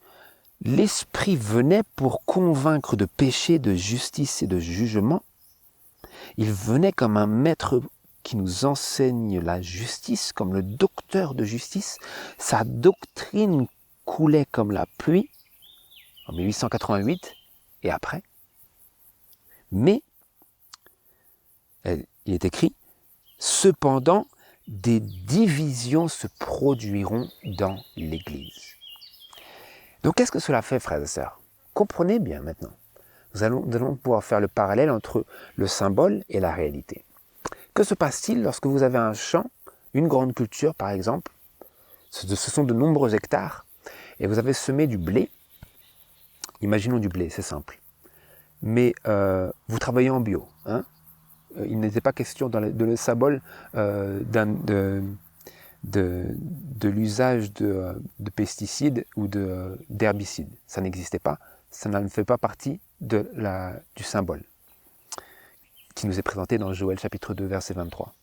Speaker 1: l'Esprit venait pour convaincre de péché, de justice et de jugement. Il venait comme un maître qui nous enseigne la justice, comme le docteur de justice. Sa doctrine coulait comme la pluie, en 1888 et après. Mais, il est écrit, cependant, des divisions se produiront dans l'Église. Donc, qu'est-ce que cela fait, frères et sœurs? Comprenez bien maintenant. Nous allons pouvoir faire le parallèle entre le symbole et la réalité. Que se passe-t-il lorsque vous avez un champ, une grande culture par exemple, ce sont de nombreux hectares, et vous avez semé du blé, imaginons du blé, c'est simple, mais vous travaillez en bio, hein? Il n'était pas question dans le symbole de l'usage de pesticides ou d'herbicides. Ça n'existait pas, ça ne fait pas partie du symbole qui nous est présenté dans Joël chapitre 2 verset 23.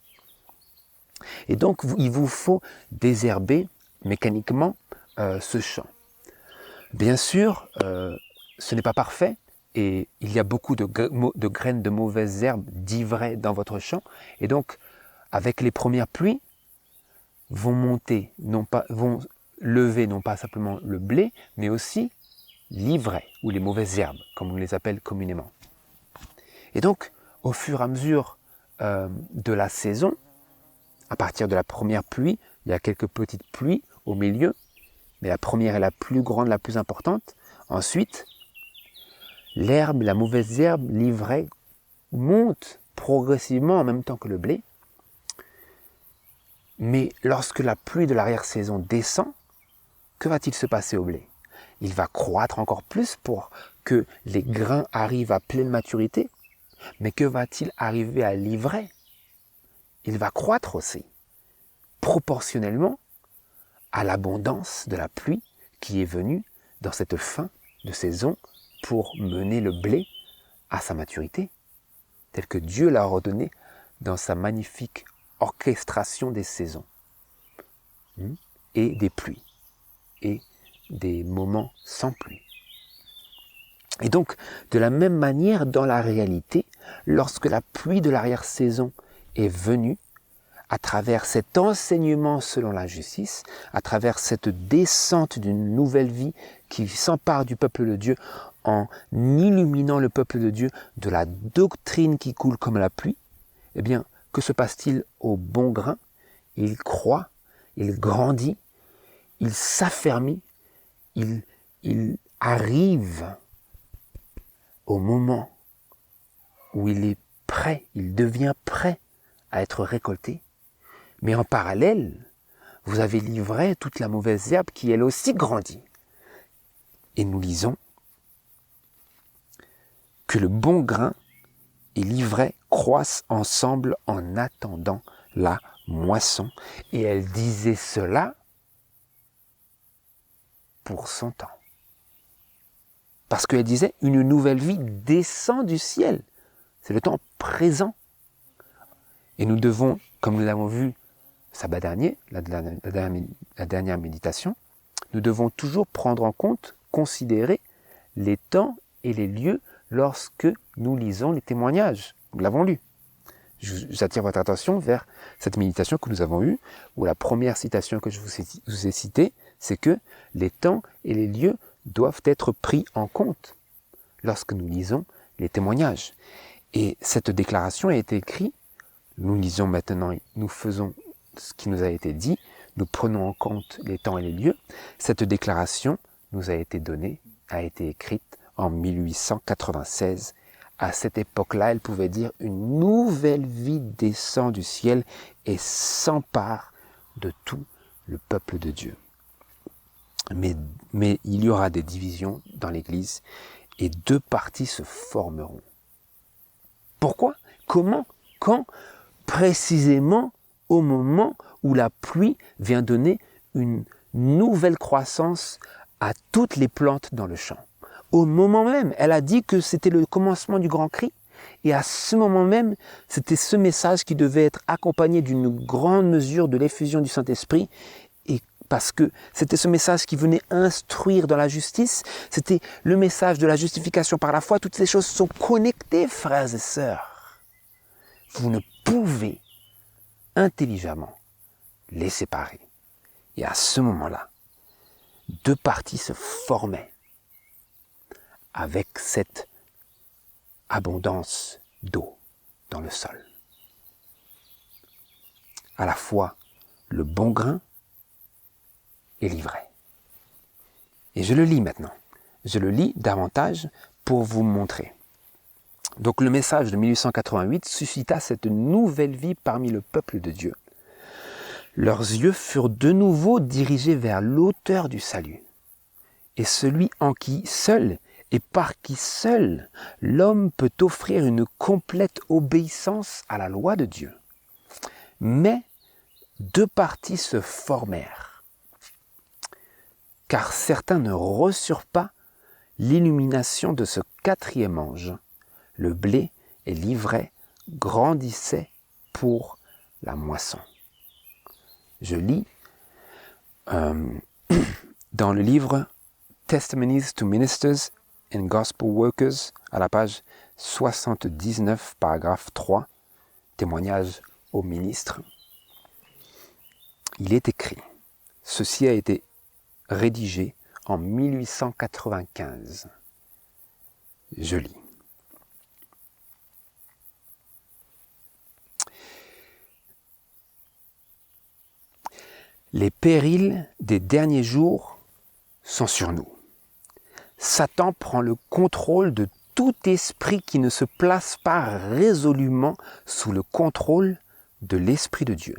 Speaker 1: Et donc il vous faut désherber mécaniquement ce champ. Bien sûr, ce n'est pas parfait et il y a beaucoup de graines de mauvaises herbes, d'ivraie dans votre champ, et donc avec les premières pluies vont lever non pas simplement le blé, mais aussi l'ivraie ou les mauvaises herbes, comme on les appelle communément. Et donc, au fur et à mesure de la saison, à partir de la première pluie, il y a quelques petites pluies au milieu, mais la première est la plus grande, la plus importante. Ensuite, l'herbe, la mauvaise herbe, l'ivraie, monte progressivement en même temps que le blé. Mais lorsque la pluie de l'arrière-saison descend, que va-t-il se passer au blé? Il va croître encore plus pour que les grains arrivent à pleine maturité. Mais que va-t-il arriver à l'ivraie? Il va croître aussi, proportionnellement à l'abondance de la pluie qui est venue dans cette fin de saison pour mener le blé à sa maturité, tel que Dieu l'a ordonné dans sa magnifique orchestration des saisons et des pluies et des moments sans pluie. Et donc, de la même manière, dans la réalité, lorsque la pluie de l'arrière-saison est venue, à travers cet enseignement selon la justice, à travers cette descente d'une nouvelle vie qui s'empare du peuple de Dieu en illuminant le peuple de Dieu de la doctrine qui coule comme la pluie, eh bien, que se passe-t-il au bon grain? Il croît, il grandit, il s'affermit, il arrive au moment où il est prêt, il devient prêt à être récolté. Mais en parallèle, vous avez l'ivraie, toute la mauvaise herbe qui elle aussi grandit. Et nous lisons que le bon grain et l'ivraie croissent ensemble en attendant la moisson. Et elle disait cela pour son temps. Parce qu'elle disait, une nouvelle vie descend du ciel. C'est le temps présent. Et nous devons, comme nous l'avons vu sabbat dernier, la dernière méditation, nous devons toujours prendre en compte, considérer les temps et les lieux lorsque nous lisons les témoignages. Nous l'avons lu. J'attire votre attention vers cette méditation que nous avons eue, où la première citation que je vous ai citée, c'est que les temps et les lieux doivent être pris en compte lorsque nous lisons les témoignages. Et cette déclaration a été écrite, nous lisons maintenant, nous faisons ce qui nous a été dit, nous prenons en compte les temps et les lieux. Cette déclaration nous a été donnée, a été écrite en 1896. À cette époque-là, elle pouvait dire une nouvelle vie descend du ciel et s'empare de tout le peuple de Dieu. Mais il y aura des divisions dans l'Église et deux parties se formeront. Pourquoi? Comment? Quand? Précisément au moment où la pluie vient donner une nouvelle croissance à toutes les plantes dans le champ. Au moment même, elle a dit que c'était le commencement du grand cri. Et à ce moment même, c'était ce message qui devait être accompagné d'une grande mesure de l'effusion du Saint-Esprit. Et parce que c'était ce message qui venait instruire dans la justice, c'était le message de la justification par la foi. Toutes ces choses sont connectées, frères et sœurs. Vous ne pouvez intelligemment les séparer. Et à ce moment-là, deux parties se formaient avec cette abondance d'eau dans le sol. À la fois le bon grain et l'ivraie. Et je le lis maintenant. Je le lis davantage pour vous montrer. Donc le message de 1888 suscita cette nouvelle vie parmi le peuple de Dieu. Leurs yeux furent de nouveau dirigés vers l'auteur du salut, et celui en qui seul et par qui seul l'homme peut offrir une complète obéissance à la loi de Dieu. Mais deux parties se formèrent, car certains ne reçurent pas l'illumination de ce quatrième ange. Le blé et l'ivraie grandissaient pour la moisson. Je lis dans le livre Testimonies to Ministers and Gospel Workers, à la page 79, paragraphe 3, témoignage aux ministres. Il est écrit, ceci a été rédigé en 1895. Je lis. Les périls des derniers jours sont sur nous. Satan prend le contrôle de tout esprit qui ne se place pas résolument sous le contrôle de l'Esprit de Dieu.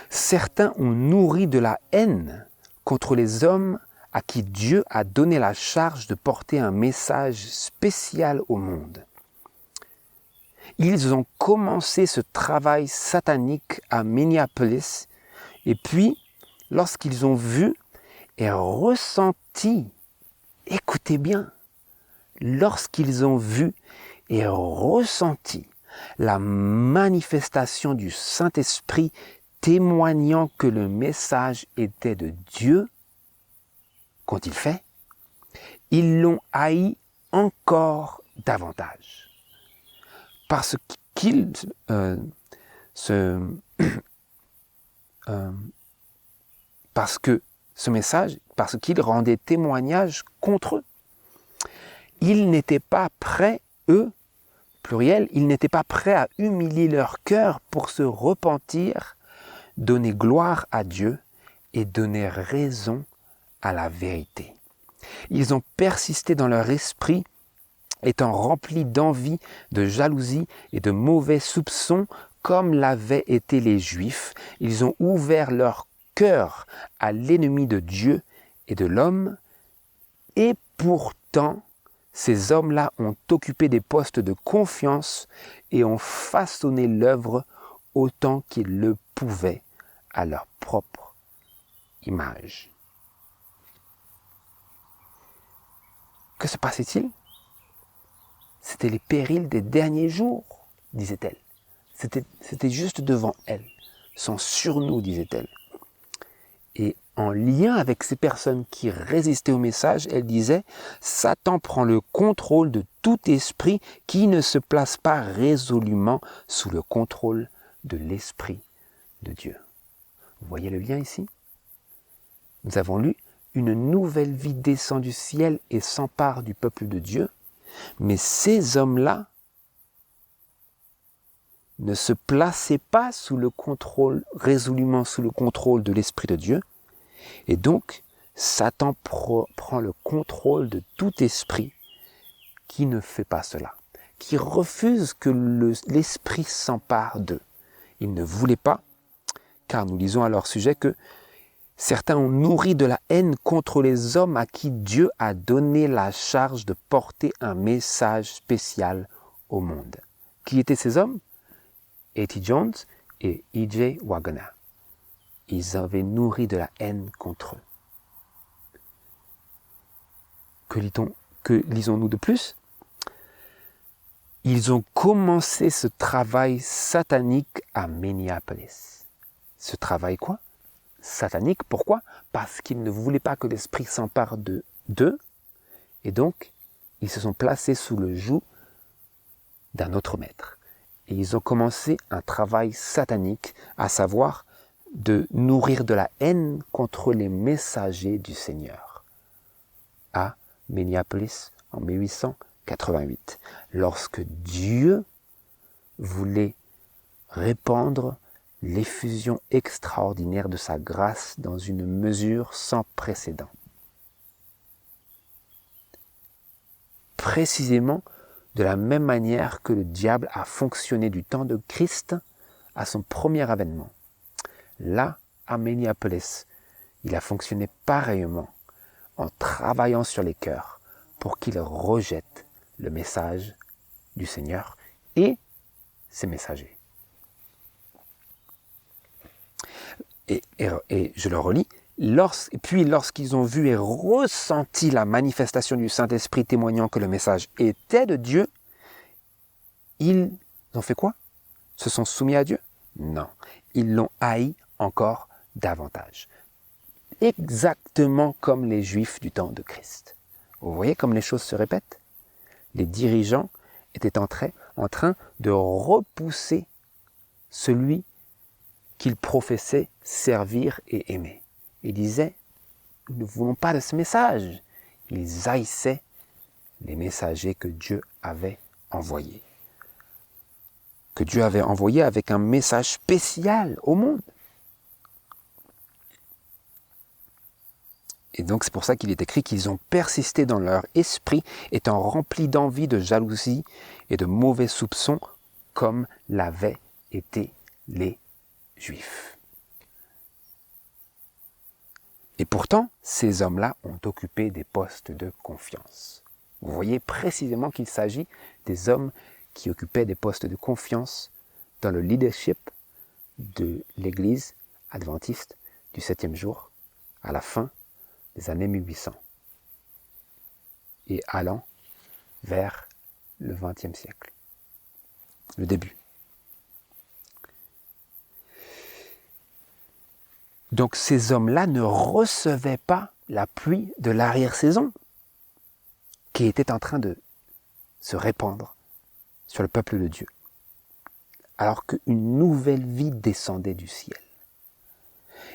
Speaker 1: Certains ont nourri de la haine contre les hommes à qui Dieu a donné la charge de porter un message spécial au monde. Ils ont commencé ce travail satanique à Minneapolis et puis, lorsqu'ils ont vu et ressenti, écoutez bien, lorsqu'ils ont vu et ressenti la manifestation du Saint-Esprit témoignant que le message était de Dieu, qu'ont-ils fait? Ils l'ont haï encore davantage. Parce qu'ils parce que ce message, parce qu'il rendait témoignage contre eux. Ils n'étaient pas prêts, eux, pluriel, ils n'étaient pas prêts à humilier leur cœur pour se repentir, donner gloire à Dieu et donner raison à la vérité. Ils ont persisté dans leur esprit, étant remplis d'envie, de jalousie et de mauvais soupçons, comme l'avaient été les Juifs. Ils ont ouvert leur cœur à l'ennemi de Dieu et de l'homme, et pourtant, ces hommes-là ont occupé des postes de confiance et ont façonné l'œuvre autant qu'ils le pouvaient à leur propre image. Que se passait-il? C'était les périls des derniers jours, disait-elle. C'était juste devant elle. Sont sur nous, disait-elle. Et en lien avec ces personnes qui résistaient au message, elle disait « Satan prend le contrôle de tout esprit qui ne se place pas résolument sous le contrôle de l'Esprit de Dieu. » Vous voyez le lien ici? Nous avons lu « Une nouvelle vie descend du ciel et s'empare du peuple de Dieu. » Mais ces hommes-là ne se plaçaient pas sous le contrôle, résolument sous le contrôle de l'Esprit de Dieu. Et donc, Satan prend le contrôle de tout esprit qui ne fait pas cela, qui refuse que l'Esprit s'empare d'eux. Ils ne voulaient pas, car nous lisons à leur sujet que certains ont nourri de la haine contre les hommes à qui Dieu a donné la charge de porter un message spécial au monde. Qui étaient ces hommes? A.T. Jones et E.J. Waggoner. Ils avaient nourri de la haine contre eux. Que lisons-nous de plus? Ils ont commencé ce travail satanique à Minneapolis. Ce travail quoi? Satanique. Pourquoi? Parce qu'ils ne voulaient pas que l'esprit s'empare d'eux, et donc ils se sont placés sous le joug d'un autre maître. Et ils ont commencé un travail satanique, à savoir de nourrir de la haine contre les messagers du Seigneur. À Minneapolis, en 1888, lorsque Dieu voulait répandre l'effusion extraordinaire de sa grâce dans une mesure sans précédent. Précisément de la même manière que le diable a fonctionné du temps de Christ à son premier avènement. Là, à Minneapolis, il a fonctionné pareillement en travaillant sur les cœurs pour qu'ils rejettent le message du Seigneur et ses messagers. Et je le relis, puis lorsqu'ils ont vu et ressenti la manifestation du Saint-Esprit témoignant que le message était de Dieu, ils ont fait quoi? Se sont soumis à Dieu? Non, ils l'ont haï encore davantage. Exactement comme les Juifs du temps de Christ. Vous voyez comme les choses se répètent? Les dirigeants étaient en train de repousser celui qu'ils professaient servir et aimer. Ils disaient, nous ne voulons pas de ce message. Ils haïssaient les messagers que Dieu avait envoyés. Que Dieu avait envoyés avec un message spécial au monde. Et donc c'est pour ça qu'il est écrit qu'ils ont persisté dans leur esprit, étant remplis d'envie, de jalousie et de mauvais soupçons, comme l'avaient été les Juifs. Et pourtant, ces hommes-là ont occupé des postes de confiance. Vous voyez précisément qu'il s'agit des hommes qui occupaient des postes de confiance dans le leadership de l'Église adventiste du 7e jour à la fin des années 1800 et allant vers le XXe siècle, le début. Donc ces hommes-là ne recevaient pas la pluie de l'arrière-saison qui était en train de se répandre sur le peuple de Dieu, alors qu'une nouvelle vie descendait du ciel.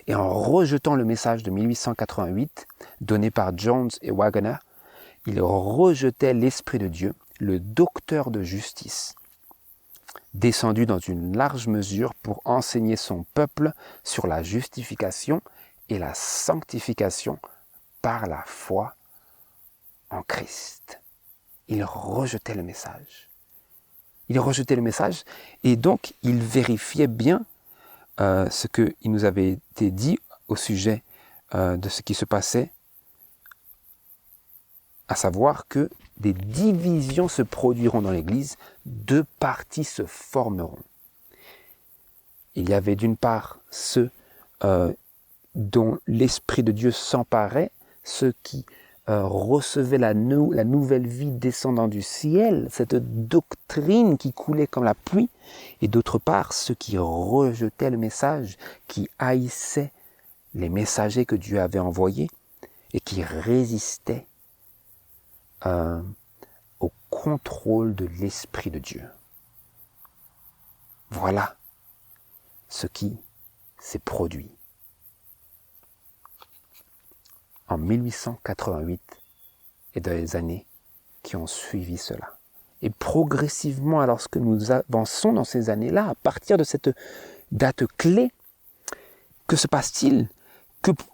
Speaker 1: Et en rejetant le message de 1888, donné par Jones et Waggoner, ils rejetaient l'Esprit de Dieu, le docteur de justice, descendu dans une large mesure pour enseigner son peuple sur la justification et la sanctification par la foi en Christ. Ils rejetaient le message. Ils rejetaient le message et donc ils vérifiaient bien ce qu'il nous avait été dit au sujet de ce qui se passait, à savoir que des divisions se produiront dans l'Église, deux partis se formeront. Il y avait d'une part ceux dont l'Esprit de Dieu s'emparait, ceux qui recevaient la nouvelle vie descendant du ciel, cette doctrine qui coulait comme la pluie, et d'autre part ceux qui rejetaient le message, qui haïssaient les messagers que Dieu avait envoyés et qui résistaient au contrôle de l'Esprit de Dieu. Voilà ce qui s'est produit en 1888 et dans les années qui ont suivi cela. Et progressivement, lorsque nous avançons dans ces années-là, à partir de cette date clé, que se passe-t-il ?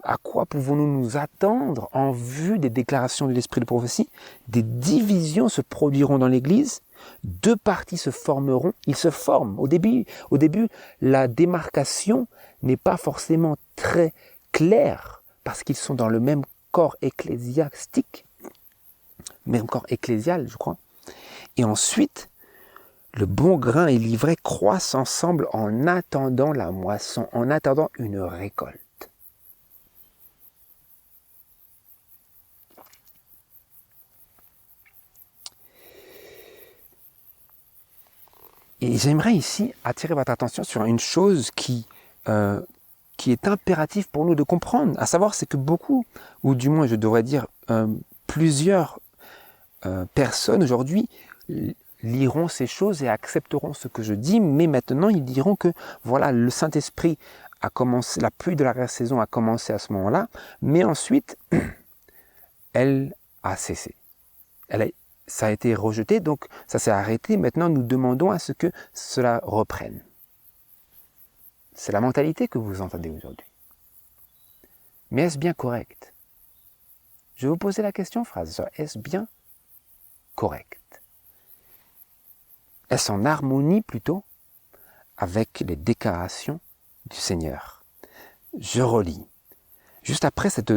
Speaker 1: À quoi pouvons-nous nous attendre en vue des déclarations de l'Esprit de prophétie ? Des divisions se produiront dans l'Église, deux partis se formeront, ils se forment. Au début, la démarcation n'est pas forcément très claire, parce qu'ils sont dans le même corps ecclésiastique, même corps ecclésial, je crois. Et ensuite, le bon grain et l'ivraie croissent ensemble en attendant la moisson, en attendant une récolte. Et j'aimerais ici attirer votre attention sur une chose qui est impérative pour nous de comprendre, à savoir c'est que beaucoup, ou du moins je devrais dire plusieurs personnes aujourd'hui liront ces choses et accepteront ce que je dis, mais maintenant ils diront que voilà, le Saint-Esprit a commencé, la pluie de l'arrière-saison a commencé à ce moment-là, mais ensuite elle a cessé. Ça a été rejeté, donc ça s'est arrêté. Maintenant, nous demandons à ce que cela reprenne. C'est la mentalité que vous entendez aujourd'hui. Mais est-ce bien correct ? Je vais vous poser la question, frères et sœurs. Est-ce bien correct ? Est-ce en harmonie plutôt avec les déclarations du Seigneur ? Je relis. Juste après cette...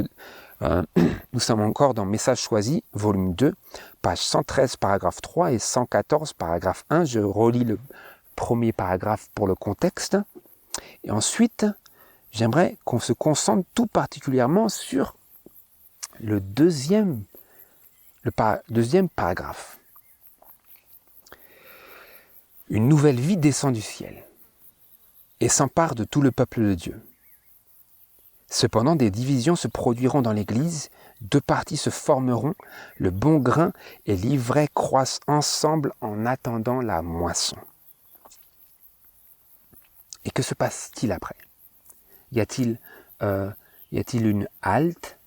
Speaker 1: nous sommes encore dans Message choisi, volume 2, page 113, paragraphe 3 et 114, paragraphe 1. Je relis le premier paragraphe pour le contexte. Et ensuite, j'aimerais qu'on se concentre tout particulièrement sur le deuxième paragraphe. Une nouvelle vie descend du ciel et s'empare de tout le peuple de Dieu. Cependant, des divisions se produiront dans l'Église, deux partis se formeront, le bon grain et l'ivraie croissent ensemble en attendant la moisson. Et que se passe-t-il après ? Y a-t-il une halte ?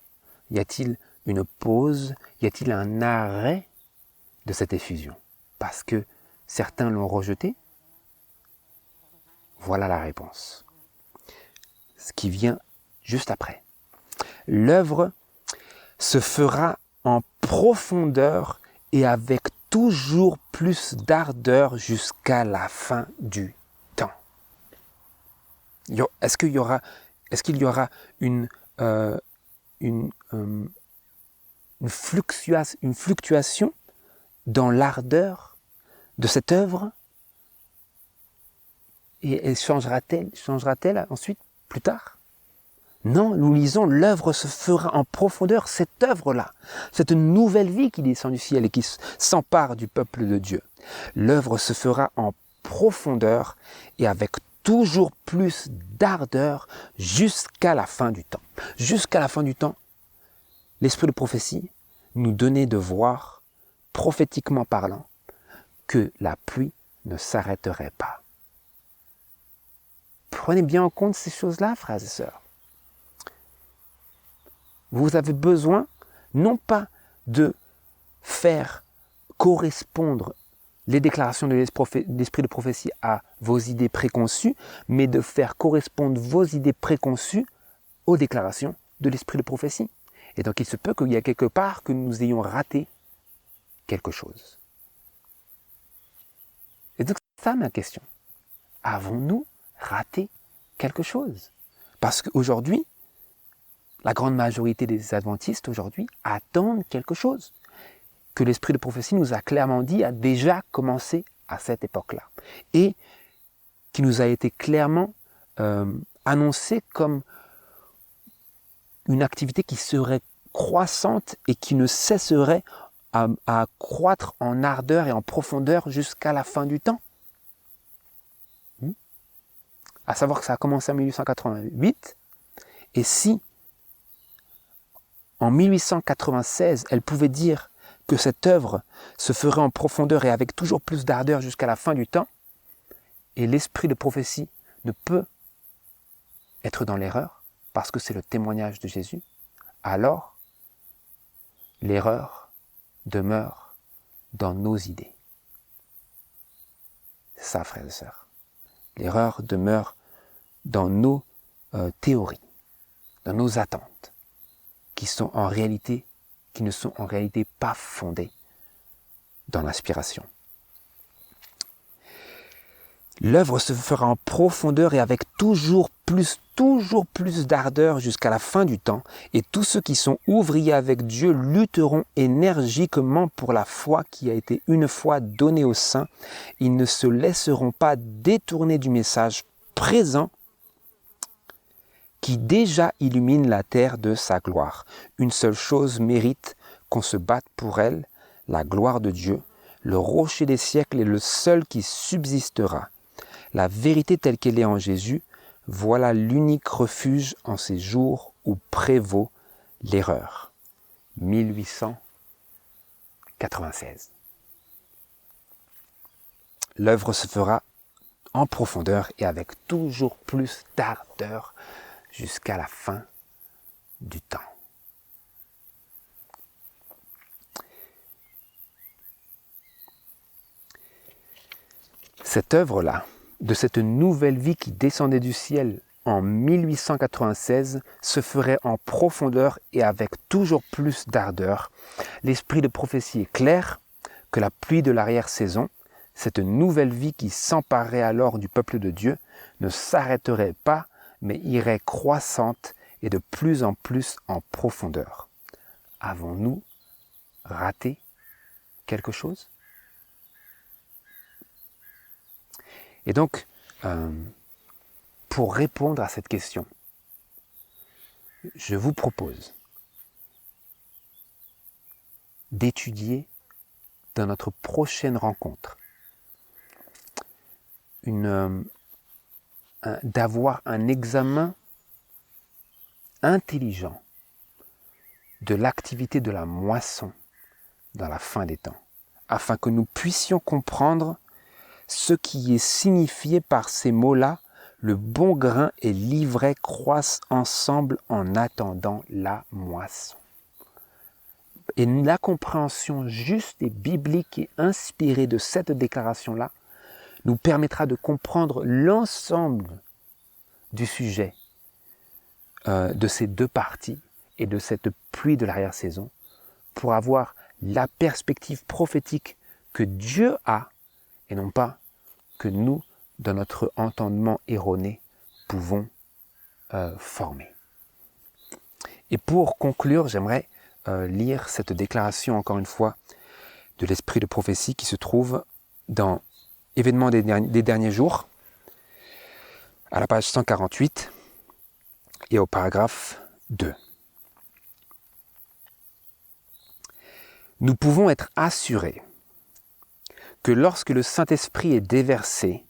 Speaker 1: Y a-t-il une pause ? Y a-t-il un arrêt de cette effusion ? Parce que certains l'ont rejeté ? Voilà la réponse. Ce qui vient juste après. L'œuvre se fera en profondeur et avec toujours plus d'ardeur jusqu'à la fin du temps. Est-ce qu'il y aura une fluctuation dans l'ardeur de cette œuvre et elle changera-t-elle ensuite, plus tard? Non, nous lisons, l'œuvre se fera en profondeur, cette œuvre-là, cette nouvelle vie qui descend du ciel et qui s'empare du peuple de Dieu. L'œuvre se fera en profondeur et avec toujours plus d'ardeur jusqu'à la fin du temps. Jusqu'à la fin du temps, l'esprit de prophétie nous donnait de voir, prophétiquement parlant, que la pluie ne s'arrêterait pas. Prenez bien en compte ces choses-là, frères et sœurs. Vous avez besoin, non pas de faire correspondre les déclarations de l'esprit de prophétie à vos idées préconçues, mais de faire correspondre vos idées préconçues aux déclarations de l'esprit de prophétie. Et donc il se peut qu'il y ait quelque part que nous ayons raté quelque chose. Et donc c'est ça ma question. Avons-nous raté quelque chose? Parce qu'aujourd'hui, la grande majorité des adventistes aujourd'hui attendent quelque chose que l'esprit de prophétie nous a clairement dit a déjà commencé à cette époque-là et qui nous a été clairement annoncé comme une activité qui serait croissante et qui ne cesserait à croître en ardeur et en profondeur jusqu'à la fin du temps. À savoir que ça a commencé en 1888 et si en 1896, elle pouvait dire que cette œuvre se ferait en profondeur et avec toujours plus d'ardeur jusqu'à la fin du temps, et l'esprit de prophétie ne peut être dans l'erreur, parce que c'est le témoignage de Jésus, alors l'erreur demeure dans nos idées. C'est ça, frères et sœurs. L'erreur demeure dans nos théories, dans nos attentes, qui ne sont en réalité pas fondées dans l'inspiration. L'œuvre se fera en profondeur et avec toujours plus d'ardeur jusqu'à la fin du temps, et tous ceux qui sont ouvriers avec Dieu lutteront énergiquement pour la foi qui a été une fois donnée aux saints. Ils ne se laisseront pas détourner du message présent qui déjà illumine la terre de sa gloire. Une seule chose mérite qu'on se batte pour elle, la gloire de Dieu. Le rocher des siècles est le seul qui subsistera. La vérité telle qu'elle est en Jésus, voilà l'unique refuge en ces jours où prévaut l'erreur. 1896. L'œuvre se fera en profondeur et avec toujours plus d'ardeur jusqu'à la fin du temps. Cette œuvre-là, de cette nouvelle vie qui descendait du ciel en 1896, se ferait en profondeur et avec toujours plus d'ardeur. L'esprit de prophétie est clair que la pluie de l'arrière-saison, cette nouvelle vie qui s'emparerait alors du peuple de Dieu, ne s'arrêterait pas, mais irait croissante et de plus en plus en profondeur. Avons-nous raté quelque chose? Et donc, pour répondre à cette question, je vous propose d'étudier dans notre prochaine rencontre d'avoir un examen intelligent de l'activité de la moisson dans la fin des temps, afin que nous puissions comprendre ce qui est signifié par ces mots-là: le bon grain et l'ivraie croissent ensemble en attendant la moisson. Et la compréhension juste et biblique et inspirée de cette déclaration-là nous permettra de comprendre l'ensemble du sujet de ces deux parties et de cette pluie de l'arrière-saison pour avoir la perspective prophétique que Dieu a et non pas que nous, dans notre entendement erroné, pouvons former. Et pour conclure, j'aimerais lire cette déclaration, encore une fois, de l'esprit de prophétie qui se trouve dans Événements des derniers jours, à la page 148 et au paragraphe 2. Nous pouvons être assurés que lorsque le Saint-Esprit est déversé,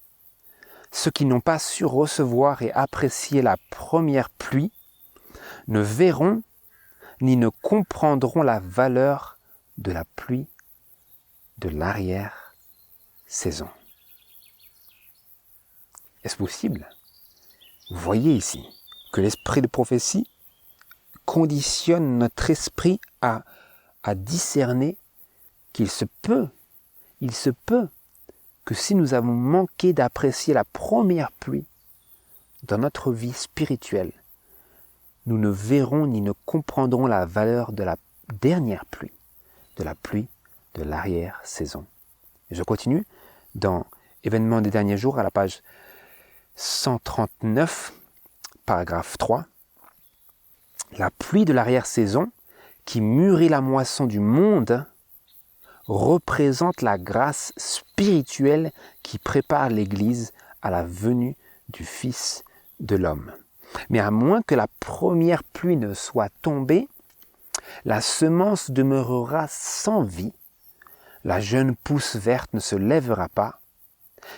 Speaker 1: ceux qui n'ont pas su recevoir et apprécier la première pluie ne verront ni ne comprendront la valeur de la pluie de l'arrière-saison. Est-ce possible? Vous voyez ici que l'esprit de prophétie conditionne notre esprit à discerner qu'il se peut que si nous avons manqué d'apprécier la première pluie dans notre vie spirituelle, nous ne verrons ni ne comprendrons la valeur de la dernière pluie, de la pluie de l'arrière-saison. Et je continue dans Événements des derniers jours à la page 139, paragraphe 3. La pluie de l'arrière-saison qui mûrit la moisson du monde représente la grâce spirituelle qui prépare l'Église à la venue du Fils de l'homme. Mais à moins que la première pluie ne soit tombée, la semence demeurera sans vie, la jeune pousse verte ne se lèvera pas.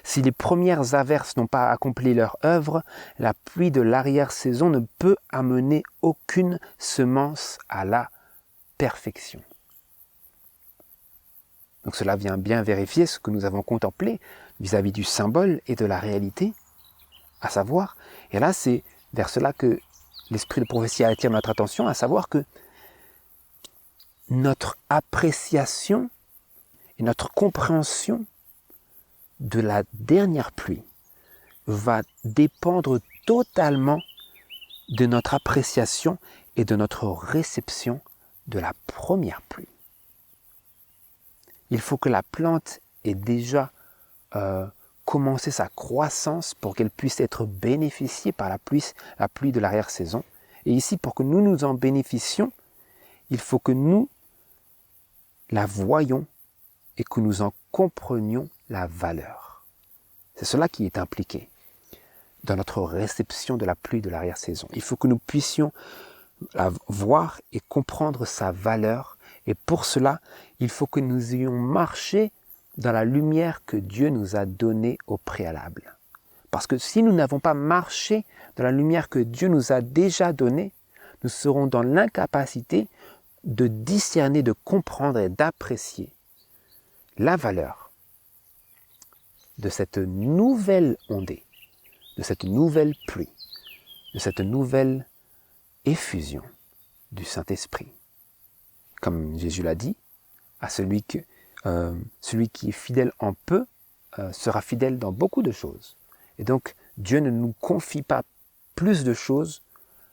Speaker 1: Si les premières averses n'ont pas accompli leur œuvre, la pluie de l'arrière-saison ne peut amener aucune semence à la perfection. Donc cela vient bien vérifier ce que nous avons contemplé vis-à-vis du symbole et de la réalité, à savoir, et là c'est vers cela que l'esprit de prophétie attire notre attention, à savoir que notre appréciation et notre compréhension de la dernière pluie va dépendre totalement de notre appréciation et de notre réception de la première pluie. Il faut que la plante ait déjà commencé sa croissance pour qu'elle puisse être bénéficiée par la pluie de l'arrière-saison. Et ici, pour que nous nous en bénéficions, il faut que nous la voyions et que nous en comprenions la valeur. C'est cela qui est impliqué dans notre réception de la pluie de l'arrière-saison. Il faut que nous puissions la voir et comprendre sa valeur. Et pour cela, il faut que nous ayons marché dans la lumière que Dieu nous a donnée au préalable. Parce que si nous n'avons pas marché dans la lumière que Dieu nous a déjà donnée, nous serons dans l'incapacité de discerner, de comprendre et d'apprécier la valeur de cette nouvelle ondée, de cette nouvelle pluie, de cette nouvelle effusion du Saint-Esprit. Comme Jésus l'a dit, à celui qui est fidèle en peu sera fidèle dans beaucoup de choses. Et donc, Dieu ne nous confie pas plus de choses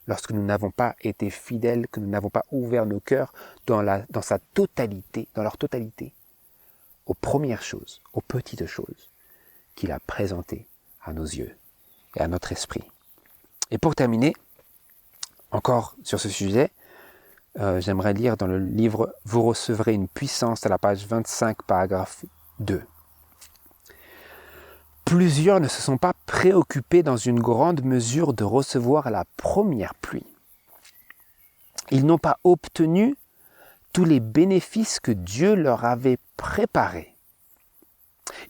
Speaker 1: lorsque nous n'avons pas été fidèles, que nous n'avons pas ouvert nos cœurs dans leur totalité, aux premières choses, aux petites choses qu'il a présentées à nos yeux et à notre esprit. Et pour terminer, encore sur ce sujet, j'aimerais lire dans le livre « Vous recevrez une puissance » à la page 25, paragraphe 2. Plusieurs ne se sont pas préoccupés dans une grande mesure de recevoir la première pluie. Ils n'ont pas obtenu tous les bénéfices que Dieu leur avait préparés.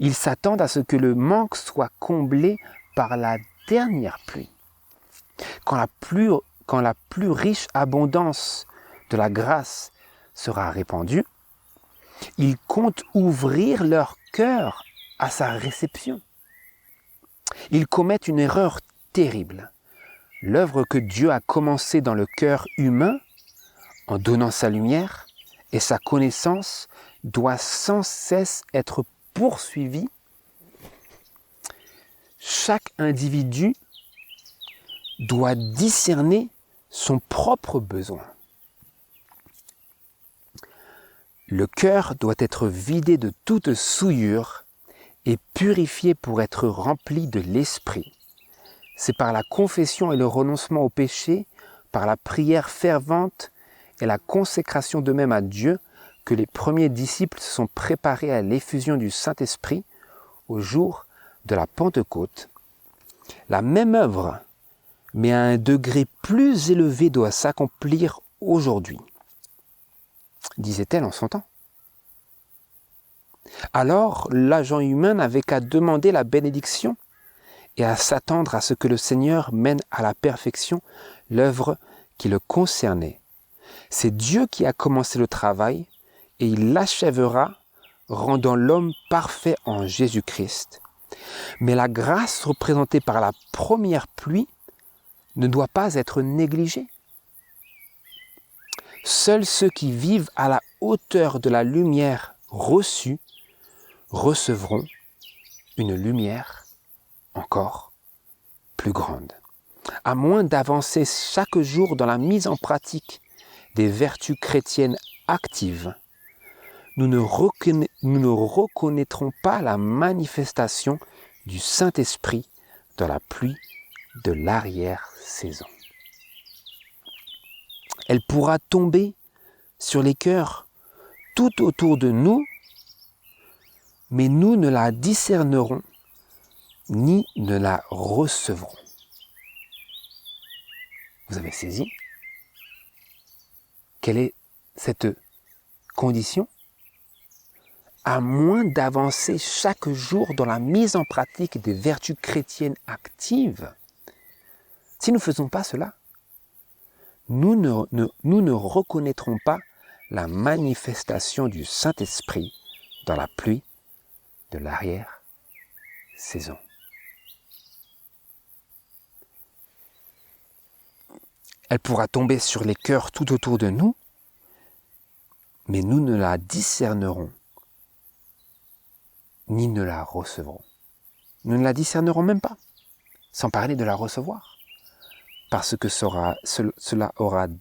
Speaker 1: Ils s'attendent à ce que le manque soit comblé par la dernière pluie. Quand la plus riche abondance de la grâce sera répandue, ils comptent ouvrir leur cœur à sa réception. Ils commettent une erreur terrible. L'œuvre que Dieu a commencée dans le cœur humain, en donnant sa lumière et sa connaissance, doit sans cesse être poursuivie. Chaque individu doit discerner son propre besoin. Le cœur doit être vidé de toute souillure et purifié pour être rempli de l'esprit. C'est par la confession et le renoncement au péché, par la prière fervente et la consécration d'eux-mêmes à Dieu que les premiers disciples se sont préparés à l'effusion du Saint-Esprit au jour de la Pentecôte, la même œuvre, mais à un degré plus élevé, doit s'accomplir aujourd'hui, disait-elle en son temps. Alors, l'agent humain n'avait qu'à demander la bénédiction et à s'attendre à ce que le Seigneur mène à la perfection l'œuvre qui le concernait. C'est Dieu qui a commencé le travail et il l'achèvera, rendant l'homme parfait en Jésus-Christ. Mais la grâce représentée par la première pluie ne doit pas être négligée. Seuls ceux qui vivent à la hauteur de la lumière reçue recevront une lumière encore plus grande. À moins d'avancer chaque jour dans la mise en pratique des vertus chrétiennes actives, nous ne reconnaîtrons pas la manifestation du Saint-Esprit dans la pluie de l'arrière-saison. Elle pourra tomber sur les cœurs tout autour de nous, mais nous ne la discernerons ni ne la recevrons. Vous avez saisi? Quelle est cette condition? À moins d'avancer chaque jour dans la mise en pratique des vertus chrétiennes actives, si nous ne faisons pas cela, nous ne reconnaîtrons pas la manifestation du Saint-Esprit dans la pluie de l'arrière-saison. Elle pourra tomber sur les cœurs tout autour de nous, mais nous ne la discernerons ni ne la recevrons. Nous ne la discernerons même pas, sans parler de la recevoir, parce que cela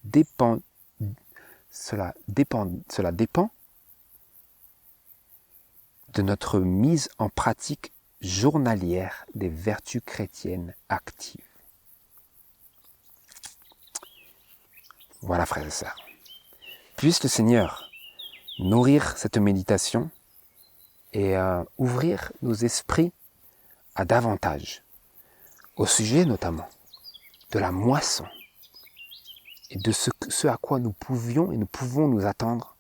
Speaker 1: dépend de notre mise en pratique journalière des vertus chrétiennes actives. Voilà, frères et sœurs. Puisse le Seigneur nourrir cette méditation et ouvrir nos esprits à davantage, au sujet notamment de la moisson et de ce à quoi nous pouvions et nous pouvons nous attendre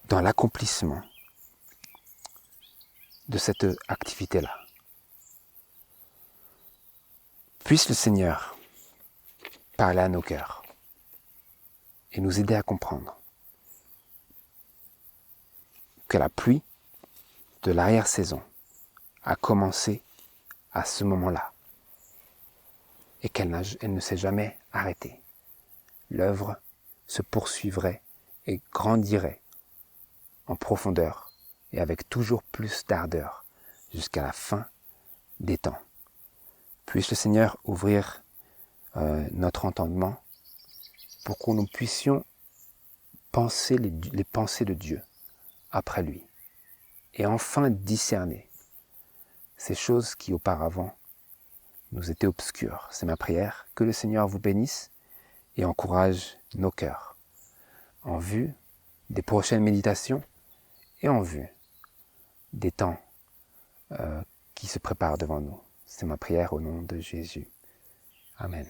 Speaker 1: dans l'accomplissement de cette activité-là. Puisse le Seigneur parler à nos cœurs et nous aider à comprendre que la pluie de l'arrière-saison a commencé à ce moment-là et qu'elle ne s'est jamais arrêtée. L'œuvre se poursuivrait et grandirait en profondeur et avec toujours plus d'ardeur jusqu'à la fin des temps. Puisse le Seigneur ouvrir notre entendement pour que nous puissions penser les pensées de Dieu après lui et enfin discerner ces choses qui auparavant nous étaient obscures. C'est ma prière. Que le Seigneur vous bénisse et encourage nos cœurs en vue des prochaines méditations et en vue des temps qui se préparent devant nous. C'est ma prière au nom de Jésus. Amen.